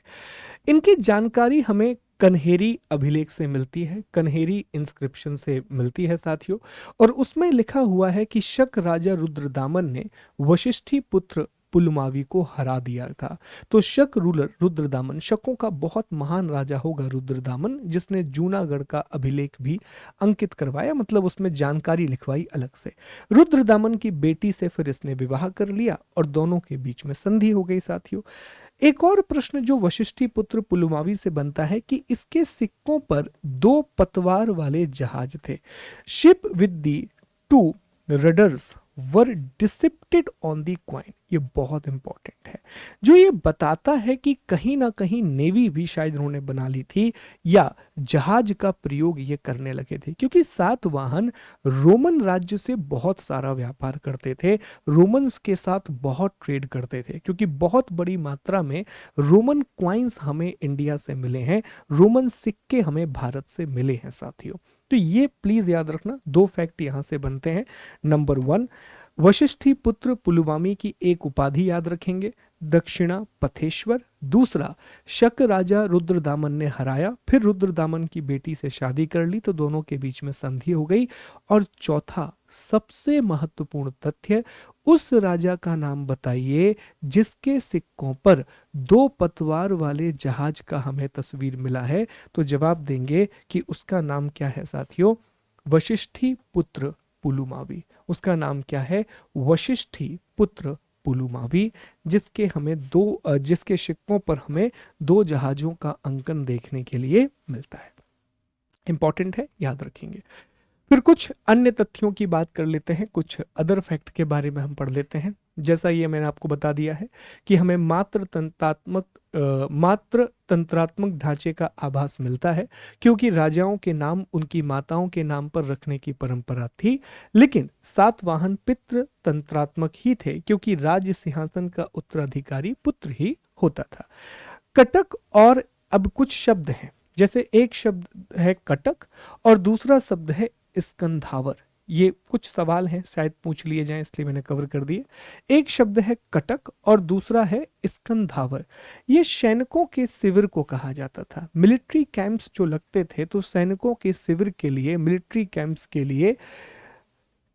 इनकी जानकारी हमें कन्हेरी अभिलेख से मिलती है, कन्हेरी इंस्क्रिप्शन से मिलती है साथियों, और उसमें लिखा हुआ है कि शक राजा रुद्रदामन ने वशिष्ठी पुत्र पुलुमावी को हरा दिया था। तो शक रूलर रुद्रदामन, शकों का बहुत महान राजा होगा रुद्रदामन, जिसने जूनागढ़ का अभिलेख भी अंकित करवाया, मतलब उसमें जानकारी लिखवाई अलग से। रुद्रदामन की बेटी से फिर इसने विवाह कर लिया और दोनों के बीच में संधि हो गई साथियों। एक और प्रश्न जो वशिष्ठी पुत्र पुलुमावी से बनता है कि इसके सिक्कों पर 2 पतवार वाले जहाज थे। Ship with the 2 rudders were depicted on the coin. ये बहुत इंपॉर्टेंट है, जो ये बताता है कि कहीं ना कहीं नेवी भी शायद उन्होंने बना ली थी या जहाज का प्रयोग ये करने लगे थे, क्योंकि सातवाहन रोमन राज्य से बहुत सारा व्यापार करते थे, रोमन्स के साथ बहुत ट्रेड करते थे, क्योंकि बहुत बड़ी मात्रा में रोमन क्वाइंस हमें इंडिया से मिले हैं, रोमन सिक्के हमें भारत से मिले हैं साथियों। तो ये प्लीज याद रखना, दो फैक्ट यहां से बनते हैं। नंबर 1, वशिष्ठी पुत्र पुलुवामी की एक उपाधि याद रखेंगे, दक्षिणा पथेश्वर। दूसरा, शक राजा रुद्रदामन ने हराया, फिर रुद्रदामन की बेटी से शादी कर ली तो दोनों के बीच में संधि हो गई। और चौथा, सबसे महत्वपूर्ण तथ्य, उस राजा का नाम बताइए जिसके सिक्कों पर 2 पतवार वाले जहाज का हमें तस्वीर मिला है। तो जवाब देंगे कि उसका नाम क्या है साथियों, वशिष्ठी पुत्र पुलुमावी। उसका नाम क्या है, वशिष्ठी पुत्र पुलुमावी, जिसके हमें जिसके सिक्कों पर हमें 2 जहाजों का अंकन देखने के लिए मिलता है। इंपॉर्टेंट है, याद रखेंगे। फिर कुछ अन्य तथ्यों की बात कर लेते हैं, कुछ अदर फैक्ट के बारे में हम पढ़ लेते हैं। जैसा ये मैंने आपको बता दिया है कि हमें मात्र तंत्रात्मक ढांचे का आभास मिलता है, क्योंकि राजाओं के नाम उनकी माताओं के नाम पर रखने की परंपरा थी, लेकिन सातवाहन पितृ तंत्रात्मक ही थे, क्योंकि राज्य सिंहासन का उत्तराधिकारी पुत्र ही होता था। कटक, और अब कुछ शब्द हैं, जैसे एक शब्द है कटक और दूसरा शब्द है स्कंधावर। ये कुछ सवाल हैं, शायद पूछ लिए जाएं, इसलिए मैंने कवर कर दिए। एक शब्द है कटक और दूसरा है स्कंधावर। ये सैनिकों के शिविर को कहा जाता था। मिलिट्री कैंप्स जो लगते थे, तो सैनिकों के शिविर के लिए, मिलिट्री कैंप्स के लिए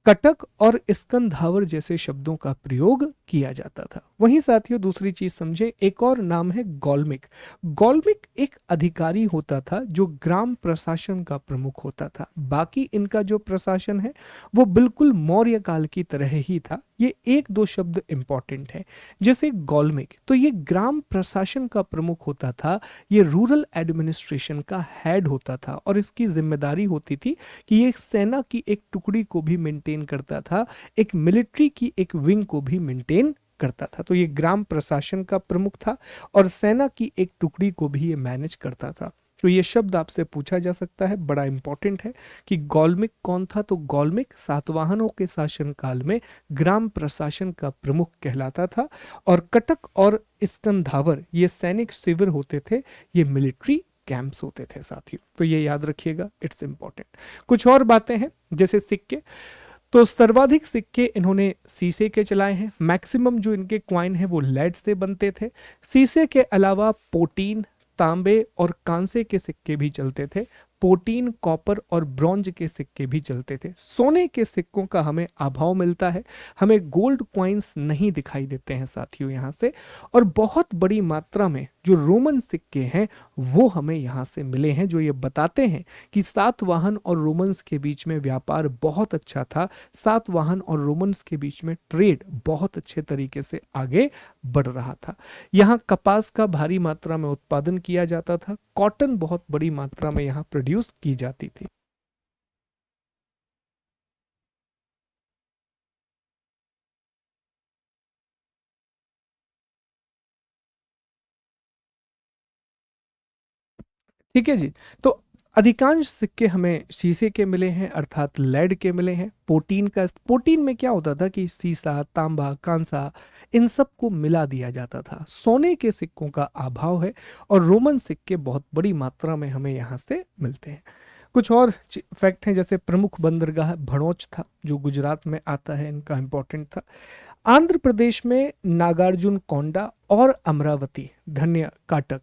कटक और स्कंधावर जैसे शब्दों का प्रयोग किया जाता था। वहीं साथियों दूसरी चीज समझे, एक और नाम है गौल्मिक। गौल्मिक एक अधिकारी होता था जो ग्राम प्रशासन का प्रमुख होता था। बाकी इनका जो प्रशासन है वो बिल्कुल मौर्य काल की तरह ही था। ये 1-2 शब्द इंपॉर्टेंट है, जैसे गौल्मिक, तो ये ग्राम प्रशासन का प्रमुख होता था, ये रूरल एडमिनिस्ट्रेशन का हेड होता था, और इसकी जिम्मेदारी होती थी कि ये सेना की एक टुकड़ी को भी मेंटेन करता था, एक मिलिट्री की एक विंग को भी मेंटेन करता था। तो ये ग्राम प्रशासन का प्रमुख था और सेना की एक टुकड़ी को भी ये मैनेज करता था। तो ये शब्द आपसे पूछा जा सकता है, बड़ा इंपॉर्टेंट है कि गौल्मिक कौन था। तो गौल्मिक सातवाहनों के शासन काल में ग्राम प्रशासन का प्रमुख कहलाता था, और कटक और स्कंधावर ये सैनिक शिविर होते थे, ये मिलिट्री कैंप्स होते थे साथियों। तो ये याद रखिएगा, इट्स इंपॉर्टेंट। कुछ और बातें हैं, जैसे सिक्के, तो सर्वाधिक सिक्के इन्होंने शीशे के चलाए हैं। मैक्सिमम जो इनके क्वाइन है वो लेड से बनते थे। शीशे के अलावा पोटीन, तांबे और कांसे के सिक्के भी चलते थे। पोटीन, कॉपर और ब्रॉन्ज के सिक्के भी चलते थे। सोने के सिक्कों का हमें अभाव मिलता है, हमें गोल्ड क्वाइंस नहीं दिखाई देते हैं साथियों यहाँ से। और बहुत बड़ी मात्रा में जो रोमन सिक्के हैं वो हमें यहाँ से मिले हैं, जो ये बताते हैं कि सातवाहन और रोमन्स के बीच में व्यापार बहुत अच्छा था। सातवाहन और रोमन्स के बीच में ट्रेड बहुत अच्छे तरीके से आगे बढ़ रहा था। यहाँ कपास का भारी मात्रा में उत्पादन किया जाता था, कॉटन बहुत बड़ी मात्रा में यहाँ प्रोड्यूस की जाती थी। ठीक है जी। तो अधिकांश सिक्के हमें शीशे के मिले हैं, अर्थात लेड के मिले हैं। पोटीन में क्या होता था कि सीसा, तांबा, कांसा, इन सब को मिला दिया जाता था। सोने के सिक्कों का अभाव है, और रोमन सिक्के बहुत बड़ी मात्रा में हमें यहाँ से मिलते हैं। कुछ और फैक्ट हैं, जैसे प्रमुख बंदरगाह भड़ोच था जो गुजरात में आता है, इनका इंपॉर्टेंट था। आंध्र प्रदेश में नागार्जुन कोंडा और अमरावती, धन्य काटक,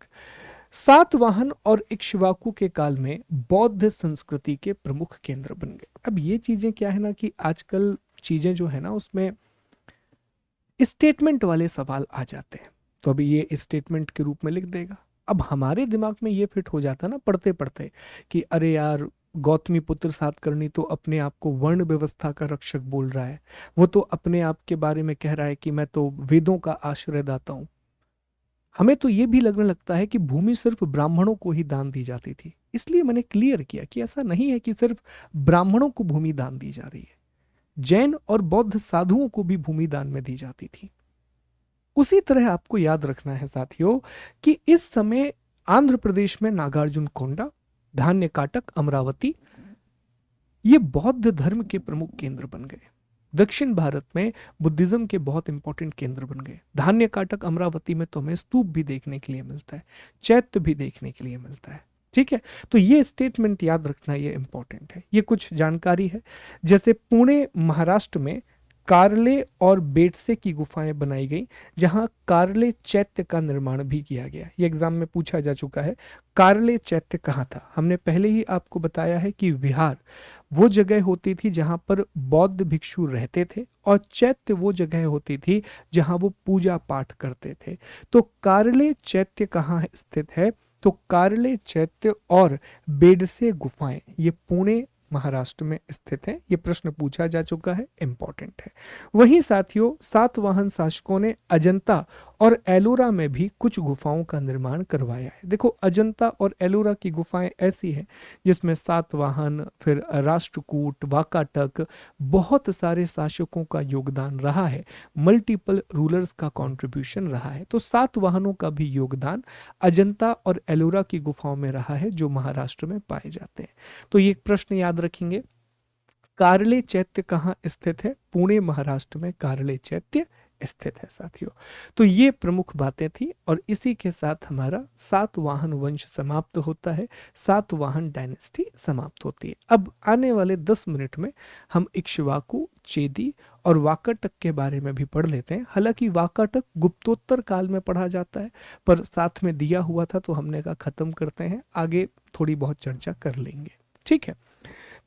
सातवाहन और इक्ष्वाकु के काल में बौद्ध संस्कृति के प्रमुख केंद्र बन गए। अब ये चीजें क्या है ना कि आजकल चीजें जो है ना उसमें स्टेटमेंट वाले सवाल आ जाते हैं, तो अभी ये स्टेटमेंट के रूप में लिख देगा। अब हमारे दिमाग में ये फिट हो जाता ना पढ़ते पढ़ते कि अरे यार, गौतमी पुत्र सातकर्णी तो अपने आप को वर्ण व्यवस्था का रक्षक बोल रहा है, वो तो अपने आप के बारे में कह रहा है कि मैं तो वेदों का आश्रयदाता हूं। हमें तो ये भी लगने लगता है कि भूमि सिर्फ ब्राह्मणों को ही दान दी जाती थी। इसलिए मैंने क्लियर किया कि ऐसा नहीं है कि सिर्फ ब्राह्मणों को भूमि दान दी जा रही है। जैन और बौद्ध साधुओं को भी भूमि दान में दी जाती थी। उसी तरह आपको याद रखना है साथियों कि इस समय आंध्र प्रदेश में नागार्जुन कोंडा, धान्य काटक, अमरावती ये बौद्ध धर्म के प्रमुख केंद्र बन गए। दक्षिण भारत में बुद्धिज्म के बहुत इंपॉर्टेंट केंद्र बन गए। धान्य काटक, अमरावती में तो हमें स्तूप भी देखने के लिए मिलता है, चैत्य भी देखने के लिए मिलता है। ठीक है, तो ये स्टेटमेंट याद रखना, ये इंपॉर्टेंट है। ये कुछ जानकारी है। जैसे पुणे महाराष्ट्र में कार्ले और बेटसे की गुफाएं बनाई गई, जहां कार्ले चैत्य का निर्माण भी किया गया। ये एग्जाम में पूछा जा चुका है। कार्ले चैत्य कहाँ था? हमने पहले ही आपको बताया है कि विहार वो जगह होती थी जहां पर बौद्ध भिक्षु रहते थे, और चैत्य वो जगह होती थी जहां वो पूजा पाठ करते थे। तो कार्ले चैत्य कहाँ स्थित है? तो कार्ले चैत्य और बेडसे गुफाएं ये पुणे महाराष्ट्र में स्थित है। ये प्रश्न पूछा जा चुका है, इंपॉर्टेंट है। वहीं साथियों, सातवाहन शासकों ने अजंता और एलोरा में भी कुछ गुफाओं का निर्माण करवाया है। देखो, अजंता और एलोरा की गुफाएं ऐसी हैं जिसमें सातवाहन, फिर राष्ट्रकूट, वाकाटक, बहुत सारे शासकों का योगदान रहा है। मल्टीपल रूलर्स का कंट्रीब्यूशन रहा है। तो सातवाहनों का भी योगदान अजंता और एलोरा की गुफाओं में रहा है, जो महाराष्ट्र में पाए जाते हैं। तो ये एक प्रश्न याद रखेंगे। कार्ले चैत्य कहाँ स्थित है? पुणे महाराष्ट्र में कार्ले चैत्य स्थित है साथियों। तो ये प्रमुख बातें थी, और इसी के साथ हमारा सातवाहन वंश समाप्त होता है, सातवाहन डायनेस्टी समाप्त होती है। अब आने वाले 10 मिनट में हम इक्ष्वाकु, चेदी और वाकाटक के बारे में भी पढ़ लेते हैं। हालांकि वाकाटक गुप्तोत्तर काल में पढ़ा जाता है, पर साथ में दिया हुआ था तो हमने कहा खत्म करते हैं, आगे थोड़ी बहुत चर्चा कर लेंगे। ठीक है,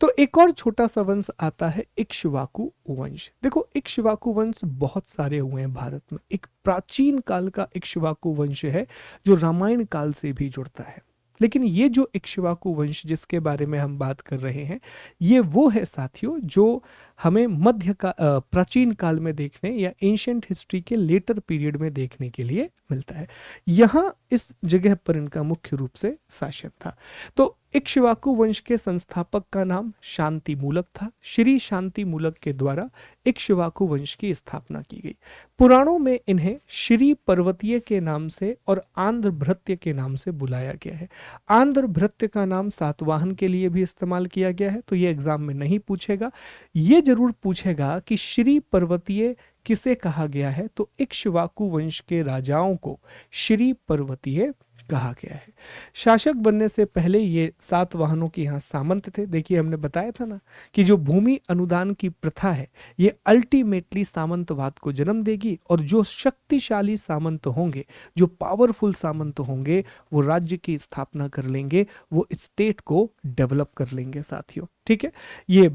तो एक और छोटा सा वंश आता है इक्ष्वाकु वंश। देखो, इक्ष्वाकु वंश बहुत सारे हुए हैं भारत में। एक प्राचीन काल का इक्ष्वाकु वंश है जो रामायण काल से भी जुड़ता है। लेकिन ये जो इक्ष्वाकु वंश जिसके बारे में हम बात कर रहे हैं, ये वो है साथियों जो हमें प्राचीन काल में देखने या एंशिएंट हिस्ट्री के लेटर पीरियड में देखने के लिए मिलता है। यहाँ इस जगह पर इनका मुख्य रूप से शासन था। तो इक्ष्वाकु वंश के संस्थापक का नाम शांति मूलक था। श्री शांति मूलक के द्वारा इक्ष्वाकु वंश की स्थापना की गई। पुराणों में इन्हें श्री पर्वतीय के नाम से और आंध्र भृत्य के नाम से बुलाया गया है। आंध्र भृत्य का नाम सातवाहन के लिए भी इस्तेमाल किया गया है, तो ये एग्जाम में नहीं पूछेगा। ये जरूर पूछेगा कि श्री पर्वतीय किसे कहा गया है, तो इक्ष्वाकु वंश के राजाओं को श्री पर्वतीय कहा गया है। शासक बनने से पहले ये सातवाहनों के यहाँ सामंत थे। देखिए, हमने बताया था ना कि जो भूमि अनुदान की प्रथा है ये अल्टीमेटली सामंतवाद को जन्म देगी, और जो शक्तिशाली सामंत होंगे, जो पावरफुल सामंत होंगे, वो राज्य की स्थापना कर लेंगे, वो स्टेट को डेवलप कर लेंगे साथियों। ठीक है, ये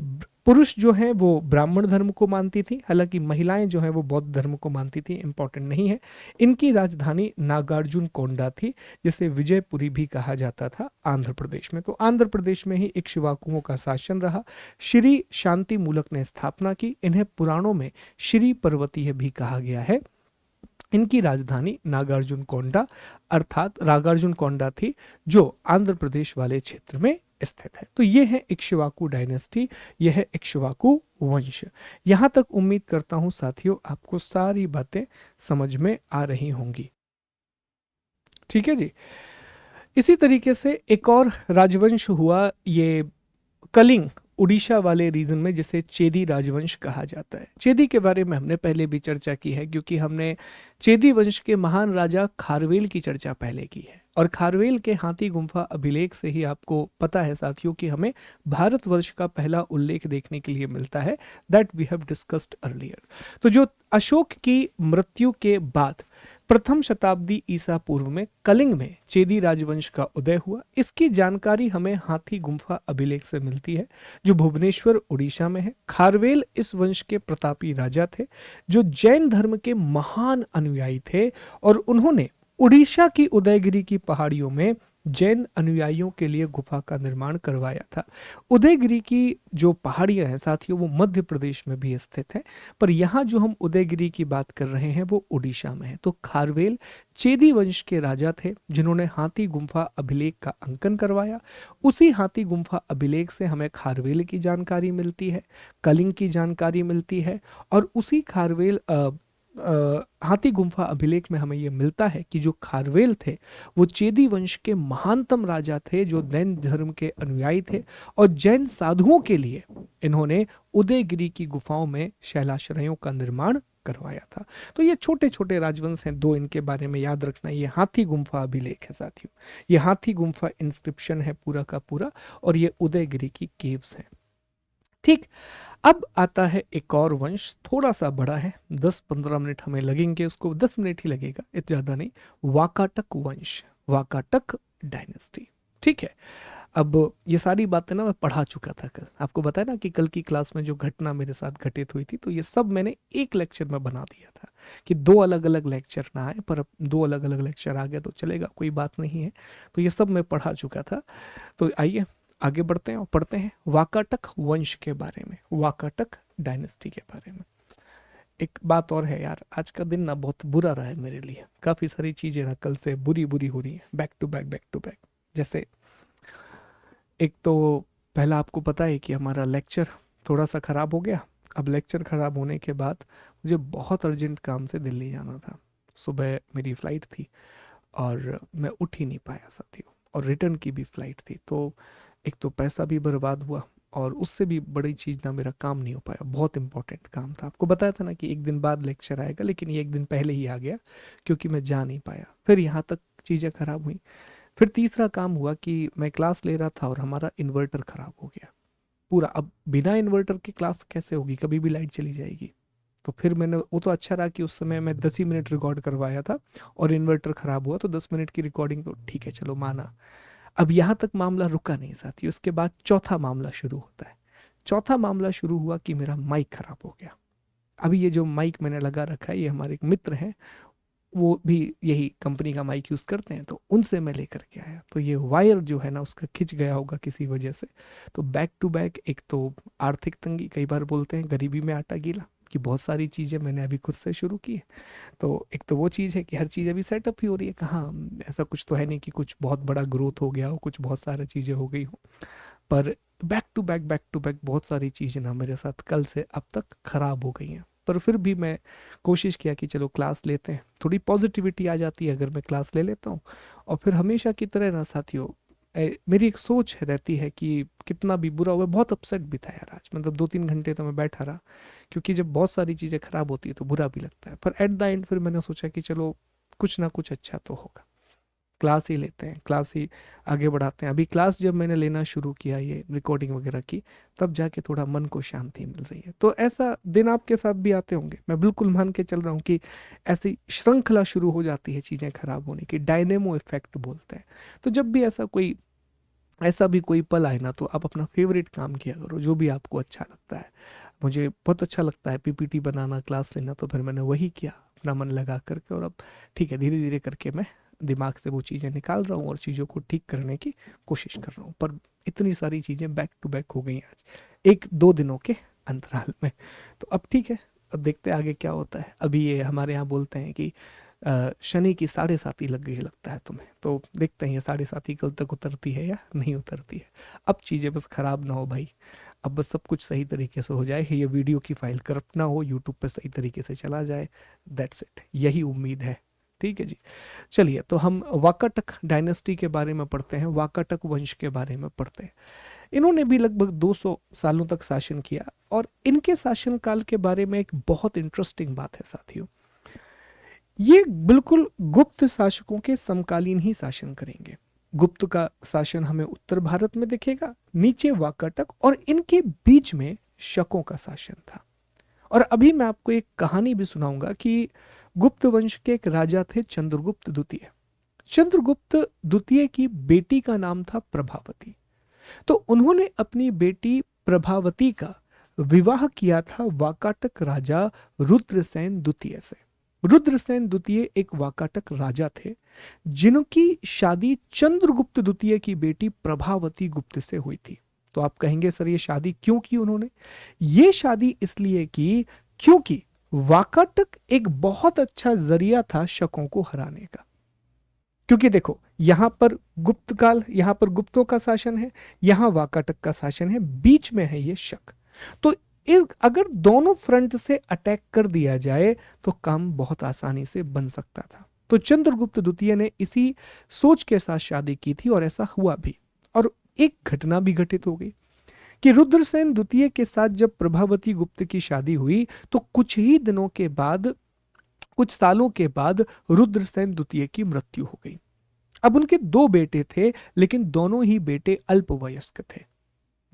पुरुष जो हैं वो ब्राह्मण धर्म को मानती थी, हालांकि महिलाएं जो हैं वो बौद्ध धर्म को मानती थी, इंपॉर्टेंट नहीं है। इनकी राजधानी नागार्जुन कोंडा थी, जिसे विजयपुरी भी कहा जाता था आंध्र प्रदेश में। तो आंध्र प्रदेश में ही इक्ष्वाकुओं का शासन रहा। श्री शांति मूलक ने स्थापना की। इन्हें पुराणों में श्री पर्वतीय भी कहा गया है। इनकी राजधानी नागार्जुन कोंडा अर्थात नागार्जुन कोंडा थी, जो आंध्र प्रदेश वाले क्षेत्र में स्थित है। तो ये है इक्ष्वाकु डायनेस्टी, यह है इक्ष्वाकु वंश। यहां तक उम्मीद करता हूं साथियों आपको सारी बातें समझ में आ रही होंगी। ठीक है जी। इसी तरीके से एक और राजवंश हुआ, ये कलिंग, उड़ीसा वाले रीजन में, जिसे चेदी राजवंश कहा जाता है। चेदी के बारे में हमने पहले भी चर्चा की है, क्योंकि हमने चेदी वंश के महान राजा खारवेल की चर्चा पहले की है। और खारवेल के हाथी गुम्फा अभिलेख से ही आपको पता है साथियों कि हमें भारतवर्ष का पहला उल्लेख देखने के लिए मिलता है, that we have discussed earlier. तो जो अशोक की मृत्यु के बाद प्रथम शताब्दी ईसा पूर्व में कलिंग में चेदी राजवंश का उदय हुआ, इसकी जानकारी हमें हाथी गुम्फा अभिलेख से मिलती है, जो भुवनेश्वर उड़ीसा में है। खारवेल इस वंश के प्रतापी राजा थे, जो जैन धर्म के महान अनुयायी थे, और उन्होंने उड़ीसा की उदयगिरी की पहाड़ियों में जैन अनुयायियों के लिए गुफा का निर्माण करवाया था। उदयगिरी की जो पहाड़ियां हैं साथियों, वो मध्य प्रदेश में भी स्थित है, पर यहाँ जो हम उदयगिरी की बात कर रहे हैं वो उड़ीसा में है। तो खारवेल चेदी वंश के राजा थे जिन्होंने हाथी गुम्फा अभिलेख का अंकन करवाया। उसी हाथी गुम्फा अभिलेख से हमें खारवेल की जानकारी मिलती है, कलिंग की जानकारी मिलती है, और उसी खारवेल हाथी गुम्फा अभिलेख में हमें यह मिलता है कि जो खारवेल थे वो चेदी वंश के महानतम राजा थे जो जैन धर्म के अनुयायी थे, और जैन साधुओं के लिए इन्होंने उदयगिरी की गुफाओं में शैलाश्रयों का निर्माण करवाया था। तो ये छोटे छोटे राजवंश हैं, दो इनके बारे में याद रखना। ये हाथी गुम्फा अभिलेख है साथियों, ये हाथी गुम्फा इंस्क्रिप्शन है पूरा का पूरा, और ये उदयगिरी की केव्स हैं। ठीक, अब आता है एक और वंश, थोड़ा सा बड़ा है, 10-15 मिनट हमें लगेंगे, उसको 10 मिनट ही लगेगा, इतना ज़्यादा नहीं। वाकाटक वंश, वाकाटक डायनेस्टी। ठीक है, अब ये सारी बातें ना मैं पढ़ा चुका था कल, आपको बताया ना कि कल की क्लास में जो घटना मेरे साथ घटित हुई थी, तो ये सब मैंने एक लेक्चर में बना दिया था कि दो अलग अलग लेक्चर ना आए, पर अब दो अलग अलग लेक्चर आ गए तो चलेगा, कोई बात नहीं है। तो ये सब मैं पढ़ा चुका था। तो आइए आगे बढ़ते हैं और पढ़ते हैं वाकाटक वंश के बारे में, वाकाटक डायनेस्टी के बारे में। एक बात और है यार, आज का दिन ना बहुत बुरा रहा है मेरे लिए, काफ़ी सारी चीज़ें ना कल से बुरी बुरी हो रही हैं, back to back back to back. जैसे एक तो पहला आपको पता है कि हमारा लेक्चर थोड़ा सा ख़राब हो गया। अब लेक्चर ख़राब होने के बाद मुझे बहुत अर्जेंट काम से दिल्ली जाना था, सुबह मेरी फ़्लाइट थी और मैं उठ ही नहीं पाया साथियों, और रिटर्न की भी फ़्लाइट थी। तो एक तो पैसा भी बर्बाद हुआ, और उससे भी बड़ी चीज़ ना मेरा काम नहीं हो पाया, बहुत इंपॉर्टेंट काम था। आपको बताया था ना कि एक दिन बाद लेक्चर आएगा, लेकिन ये एक दिन पहले ही आ गया क्योंकि मैं जा नहीं पाया। फिर यहाँ तक चीज़ें ख़राब हुई। फिर तीसरा काम हुआ कि मैं क्लास ले रहा था और हमारा इन्वर्टर ख़राब हो गया पूरा। अब बिना इन्वर्टर के क्लास कैसे होगी, कभी भी लाइट चली जाएगी। तो फिर मैंने, वो तो अच्छा रहा कि उस समय मैं 10 ही मिनट रिकॉर्ड करवाया था और इन्वर्टर ख़राब हुआ, तो 10 मिनट की रिकॉर्डिंग तो ठीक है, चलो माना। अब यहाँ तक मामला रुका नहीं साथी, उसके बाद चौथा मामला शुरू होता है। चौथा मामला शुरू हुआ कि मेरा माइक खराब हो गया। अभी ये जो माइक मैंने लगा रखा है, ये हमारे एक मित्र हैं, वो भी यही कंपनी का माइक यूज़ करते हैं, तो उनसे मैं लेकर के आया। तो ये वायर जो है ना उसका खिंच गया होगा किसी वजह से। तो बैक टू बैक, एक तो आर्थिक तंगी, कई बार बोलते हैं गरीबी में आटा गीला, कि बहुत सारी चीज़ें मैंने अभी खुद से शुरू की है। तो एक तो वो चीज़ है कि हर चीज़ अभी सेटअप ही हो रही है, कहाँ ऐसा कुछ तो है नहीं कि कुछ बहुत बड़ा ग्रोथ हो गया हो, कुछ बहुत सारी चीज़ें हो गई हो। पर बैक टू बैक बहुत सारी चीज़ें ना मेरे साथ कल से अब तक ख़राब हो गई हैं। पर फिर भी मैं कोशिश किया कि चलो क्लास लेते हैं, थोड़ी पॉजिटिविटी आ जाती है अगर मैं क्लास ले लेता हूँ। और फिर हमेशा की तरह ना साथियों, मेरी एक सोच रहती है कि कितना भी बुरा हुआ, बहुत अपसेट भी था यार आज, मतलब 2-3 घंटे तो मैं बैठा रहा, क्योंकि जब बहुत सारी चीज़ें ख़राब होती है तो बुरा भी लगता है। पर एट द एंड फिर मैंने सोचा कि चलो कुछ ना कुछ अच्छा तो होगा, क्लास ही लेते हैं, क्लास ही आगे बढ़ाते हैं। अभी क्लास जब मैंने लेना शुरू किया ये रिकॉर्डिंग वगैरह की, तब जाके थोड़ा मन को शांति मिल रही है। तो ऐसा दिन आपके साथ भी आते होंगे, मैं बिल्कुल मान के चल रहा हूँ कि ऐसी श्रृंखला शुरू हो जाती है चीज़ें खराब होने की, डायनेमो इफेक्ट बोलते हैं। तो जब भी ऐसा भी कोई पल आए ना, तो आप अपना फेवरेट काम किया करो, जो भी आपको अच्छा लगता है। मुझे बहुत अच्छा लगता है पीपीटी बनाना, क्लास लेना, तो फिर मैंने वही किया अपना मन लगा करके। और अब ठीक है, धीरे धीरे करके मैं दिमाग से वो चीज़ें निकाल रहा हूँ और चीज़ों को ठीक करने की कोशिश कर रहा हूँ। पर इतनी सारी चीज़ें बैक टू बैक हो गई आज 1-2 दिनों के अंतराल में। तो अब ठीक है, अब देखते हैं आगे क्या होता है। अभी ये हमारे यहाँ बोलते हैं कि शनि की 7.5 लग गई लगता है तुम्हें, तो देखते हैं ये 7.5 कल तक उतरती है या नहीं उतरती है। अब चीज़ें बस ख़राब ना हो भाई, अब बस सब कुछ सही तरीके से हो जाए, ये वीडियो की फाइल करप्ट ना हो, यूट्यूब पे सही तरीके से चला जाए, दैट्स इट, यही उम्मीद है। ठीक है जी, चलिए तो हम वाकाटक डायनेस्टी के बारे में पढ़ते हैं, वाकाटक वंश के बारे में पढ़ते हैं। इन्होंने भी लगभग 200 सालों तक शासन किया, और इनके शासनकाल के बारे में एक बहुत इंटरेस्टिंग बात है साथियों, ये बिल्कुल गुप्त शासकों के समकालीन ही शासन करेंगे। गुप्त का शासन हमें उत्तर भारत में दिखेगा, नीचे वाकाटक, और इनके बीच में शकों का शासन था। और अभी मैं आपको एक कहानी भी सुनाऊंगा कि गुप्त वंश के एक राजा थे चंद्रगुप्त द्वितीय। चंद्रगुप्त द्वितीय की बेटी का नाम था प्रभावती। तो उन्होंने अपनी बेटी प्रभावती का विवाह किया था वाकाटक राजा रुद्रसेन द्वितीय से। रुद्रसेन द्वितीय एक वाकाटक राजा थे जिनकी शादी चंद्रगुप्त द्वितीय की बेटी प्रभावती गुप्त से हुई थी। तो आप कहेंगे सर ये शादी क्यों की उन्होंने? ये शादी इसलिए की क्योंकि वाकाटक एक बहुत अच्छा जरिया था शकों को हराने का। क्योंकि देखो यहां पर गुप्त काल, यहां पर गुप्तों का शासन है, यहां वाकाटक का शासन है, बीच में है ये शक। तो अगर दोनों फ्रंट से अटैक कर दिया जाए तो काम बहुत आसानी से बन सकता था। तो चंद्रगुप्त द्वितीय ने इसी सोच के साथ शादी की थी और ऐसा हुआ भी। और एक घटना भी घटित हो गई कि रुद्रसेन द्वितीय के साथ जब प्रभावती गुप्त की शादी हुई तो कुछ ही दिनों के बाद, कुछ सालों के बाद रुद्रसेन द्वितीय की मृत्यु हो गई। अब उनके दो बेटे थे लेकिन दोनों ही बेटे अल्पवयस्क थे,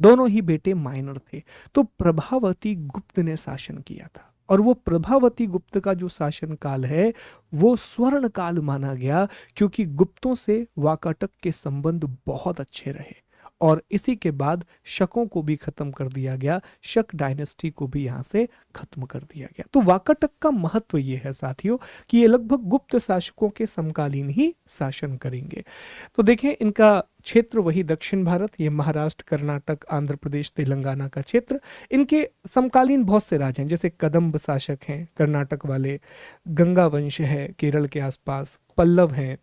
दोनों ही बेटे माइनर थे। तो प्रभावती गुप्त ने शासन किया था और वो प्रभावती गुप्त का जो शासन काल है वो स्वर्ण काल माना गया क्योंकि गुप्तों से वाकाटक के संबंध बहुत अच्छे रहे। और इसी के बाद शकों को भी खत्म कर दिया गया, शक डायनेस्टी को भी यहां से खत्म कर दिया गया। तो वाकाटक का महत्व ये है साथियों कि ये लगभग गुप्त शासकों के समकालीन ही शासन करेंगे। तो देखें इनका क्षेत्र वही दक्षिण भारत, ये महाराष्ट्र, कर्नाटक, आंध्र प्रदेश, तेलंगाना का क्षेत्र। इनके समकालीन बहुत से राज हैं, जैसे कदम्ब शासक हैं कर्नाटक वाले, गंगा वंश है केरल के आसपास, पल्लव हैं,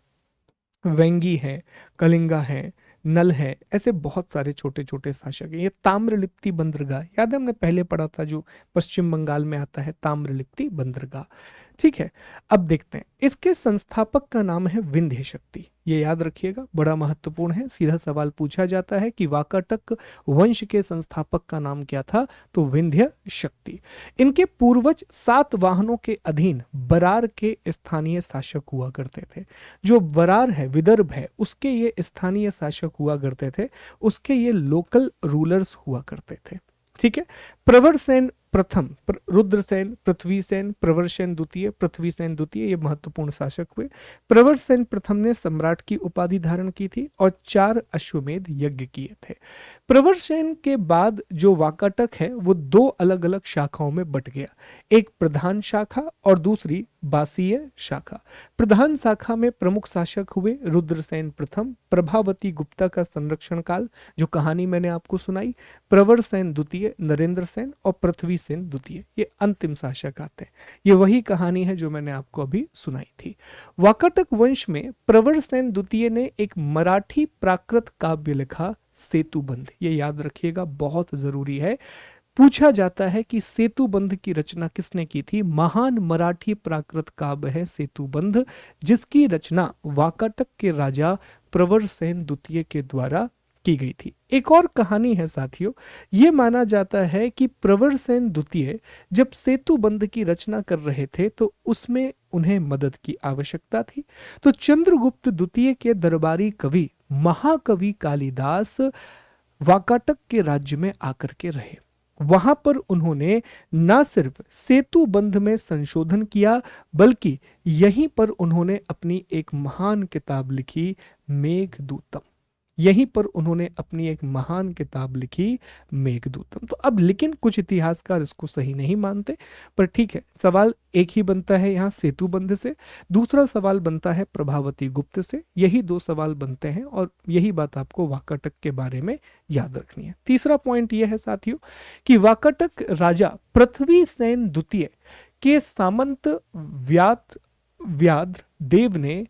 वेंगी हैं, कलिंगा हैं, नल है, ऐसे बहुत सारे छोटे छोटे शासक हैं। ये ताम्रलिप्ति बंदरगाह याद है हमने पहले पढ़ा था, जो पश्चिम बंगाल में आता है, ताम्रलिप्ति बंदरगाह। ठीक है, अब देखते हैं इसके संस्थापक का नाम है विंध्य शक्ति। ये याद रखिएगा, बड़ा महत्वपूर्ण है। सीधा सवाल पूछा जाता है कि वाकाटक वंश के संस्थापक का नाम क्या था, तो विंध्य शक्ति। इनके पूर्वज 7 वाहनों के अधीन बरार के स्थानीय शासक हुआ करते थे। जो बरार है, विदर्भ है, उसके ये स्थानीय शासक हुआ करते थे, उसके ये लोकल रूलर्स हुआ करते थे। ठीक है, प्रवरसेन प्रथम, रुद्रसेन, पृथ्वीसेन, प्रवरसेन द्वितीय, पृथ्वीसेन द्वितीय, ये महत्वपूर्ण शासक हुए। प्रवरसेन प्रथम ने सम्राट की उपाधि धारण की थी और 4 अश्वमेध यज्ञ किए थे। प्रवरसेन के बाद जो वाकाटक है वो 2 अलग अलग शाखाओं में बट गया, एक प्रधान शाखा और दूसरी बासीय शाखा। प्रधान शाखा में प्रमुख शासक हुए रुद्रसेन प्रथम, प्रभावती गुप्ता का संरक्षण काल जो कहानी मैंने आपको सुनाई, प्रवरसेन द्वितीय, नरेंद्र सेन और पृथ्वी सेन द्वितीय, ये अंतिम शासक आते हैं। ये वही कहानी है जो मैंने आपको अभी सुनाई थी। वाकाटक वंश में प्रवरसेन द्वितीय ने एक मराठी प्राकृत काव्य लिखा, सेतुबंध। ये याद रखिएगा, बहुत जरूरी है। पूछा जाता है कि सेतुबंध की रचना किसने की थी? महान मराठी प्राकृत काव्य है सेतुबंध, जिसकी रचना वाकाटक के राजा प्रवरसेन द्वितीय के द्वारा की गई थी। एक और कहानी है साथियों, यह माना जाता है कि प्रवरसेन द्वितीय जब सेतुबंध की रचना कर रहे थे तो उसमें उन्हें मदद की आवश्यकता थी। तो चंद्रगुप्त द्वितीय के दरबारी कवि महाकवि कालिदास वाकाटक के राज्य में आकर के रहे। वहां पर उन्होंने न सिर्फ सेतुबंध में संशोधन किया बल्कि यहीं पर उन्होंने अपनी एक महान किताब लिखी, मेघदूतम। यहीं पर उन्होंने अपनी एक महान किताब लिखी, मेघदूतम। तो अब लेकिन कुछ इतिहासकार इसको सही नहीं मानते, पर ठीक है, सवाल एक ही बनता है यहाँ सेतुबंध से, दूसरा सवाल बनता है प्रभावती गुप्त से। यही 2 सवाल बनते हैं और यही बात आपको वाकाटक के बारे में याद रखनी है। तीसरा पॉइंट यह है साथियों कि वाकाटक राजा पृथ्वीसेन द्वितीय के सामंत व्याध देव ने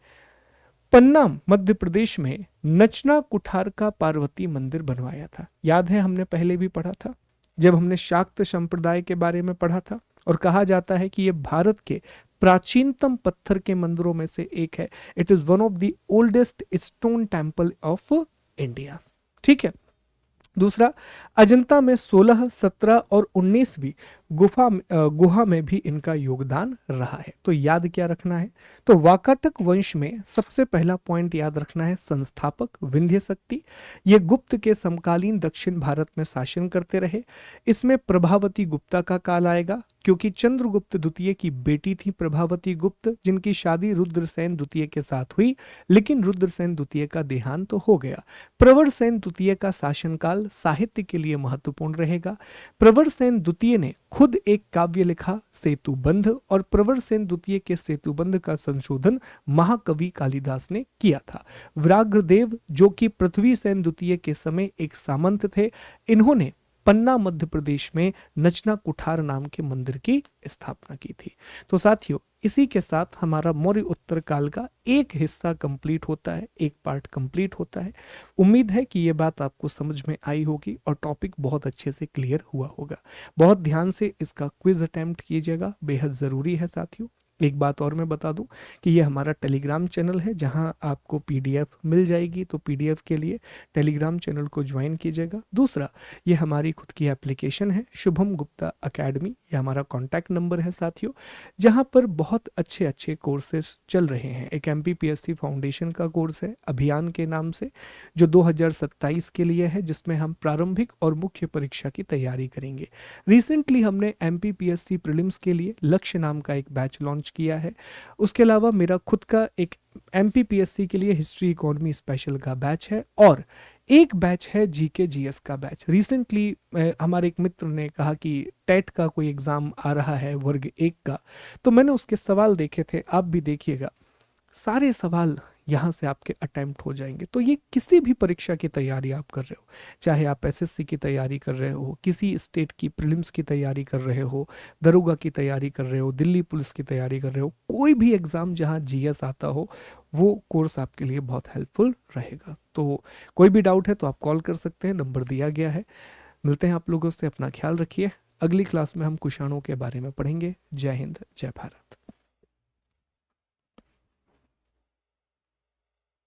पन्ना मध्य प्रदेश में नचना कुठार का पार्वती मंदिर बनवाया था। याद है हमने पहले भी पढ़ा था जब हमने शाक्त संप्रदाय के बारे में पढ़ा था, और कहा जाता है कि यह भारत के प्राचीनतम पत्थर के मंदिरों में से एक है। It is one of the oldest stone temple of India. ठीक है, दूसरा, अजंता में 16, 17 और 19वीं गुहा में भी इनका योगदान रहा है। तो याद क्या रखना है? तो वाकाटक वंश में सबसे पहला पॉइंट याद रखना है संस्थापक विंध्य शक्ति। ये गुप्त के समकालीन दक्षिण भारत में शासन करते रहे। इसमें प्रभावती गुप्ता का काल आएगा क्योंकि चंद्रगुप्त द्वितीय की बेटी थी प्रभावती गुप्त, जिनकी शादी रुद्रसेन द्वितीय के साथ हुई, लेकिन रुद्रसेन द्वितीय का देहांत तो हो गया। प्रवरसेन द्वितीय का शासनकाल साहित्य के लिए महत्वपूर्ण रहेगा। प्रवरसेन द्वितीय ने खुद खुद एक काव्य लिखा सेतुबंध, और प्रवर सेन द्वितीय के सेतुबंध का संशोधन महाकवि कालिदास ने किया था। व्याघ्रदेव जो कि पृथ्वी सेन द्वितीय के समय एक सामंत थे, इन्होंने पन्ना मध्य प्रदेश में नचना कुठार नाम के मंदिर की स्थापना की थी। तो साथियों, इसी के साथ हमारा मौर्य उत्तर काल का एक हिस्सा कंप्लीट होता है, एक पार्ट कंप्लीट होता है। उम्मीद है कि ये बात आपको समझ में आई होगी और टॉपिक बहुत अच्छे से क्लियर हुआ होगा। बहुत ध्यान से इसका क्विज अटेम्प्ट कीजिएगा, बेहद ज़रूरी है साथियों। एक बात और मैं बता दूं कि ये हमारा टेलीग्राम चैनल है जहां आपको पीडीएफ मिल जाएगी, तो पीडीएफ के लिए टेलीग्राम चैनल को ज्वाइन कीजिएगा। दूसरा, ये हमारी खुद की एप्लीकेशन है शुभम गुप्ता एकेडमी, ये हमारा कॉन्टैक्ट नंबर है साथियों, जहां पर बहुत अच्छे अच्छे कोर्सेज चल रहे हैं। एक एमपीपीएससी फाउंडेशन का कोर्स है अभियान के नाम से, जो 2027 के लिए है, जिसमें हम प्रारंभिक और मुख्य परीक्षा की तैयारी करेंगे। रिसेंटली हमने एमपीपीएससी प्रीलिम्स के लिए लक्ष्य नाम का एक बैच लॉन्च किया है। उसके अलावा मेरा खुद का एक एमपीपीएससी के लिए हिस्ट्री इकोनॉमी स्पेशल का बैच है, और एक बैच है जीके जीएस का बैच। रिसेंटली हमारे एक मित्र ने कहा कि टेट का कोई एग्जाम आ रहा है वर्ग 1 का, तो मैंने उसके सवाल देखे थे, आप भी देखिएगा, सारे सवाल यहाँ से आपके अटेम्प्ट हो जाएंगे। तो ये किसी भी परीक्षा की तैयारी आप कर रहे हो, चाहे आप एसएससी की तैयारी कर रहे हो, किसी स्टेट की प्रीलिम्स की तैयारी कर रहे हो, दरोगा की तैयारी कर रहे हो, दिल्ली पुलिस की तैयारी कर रहे हो, कोई भी एग्जाम जहाँ जीएस आता हो, वो कोर्स आपके लिए बहुत हेल्पफुल रहेगा। तो कोई भी डाउट है तो आप कॉल कर सकते हैं, नंबर दिया गया है। मिलते हैं आप लोगों से, अपना ख्याल रखिए। अगली क्लास में हम कुषाणों के बारे में पढ़ेंगे। जय हिंद, जय भारत।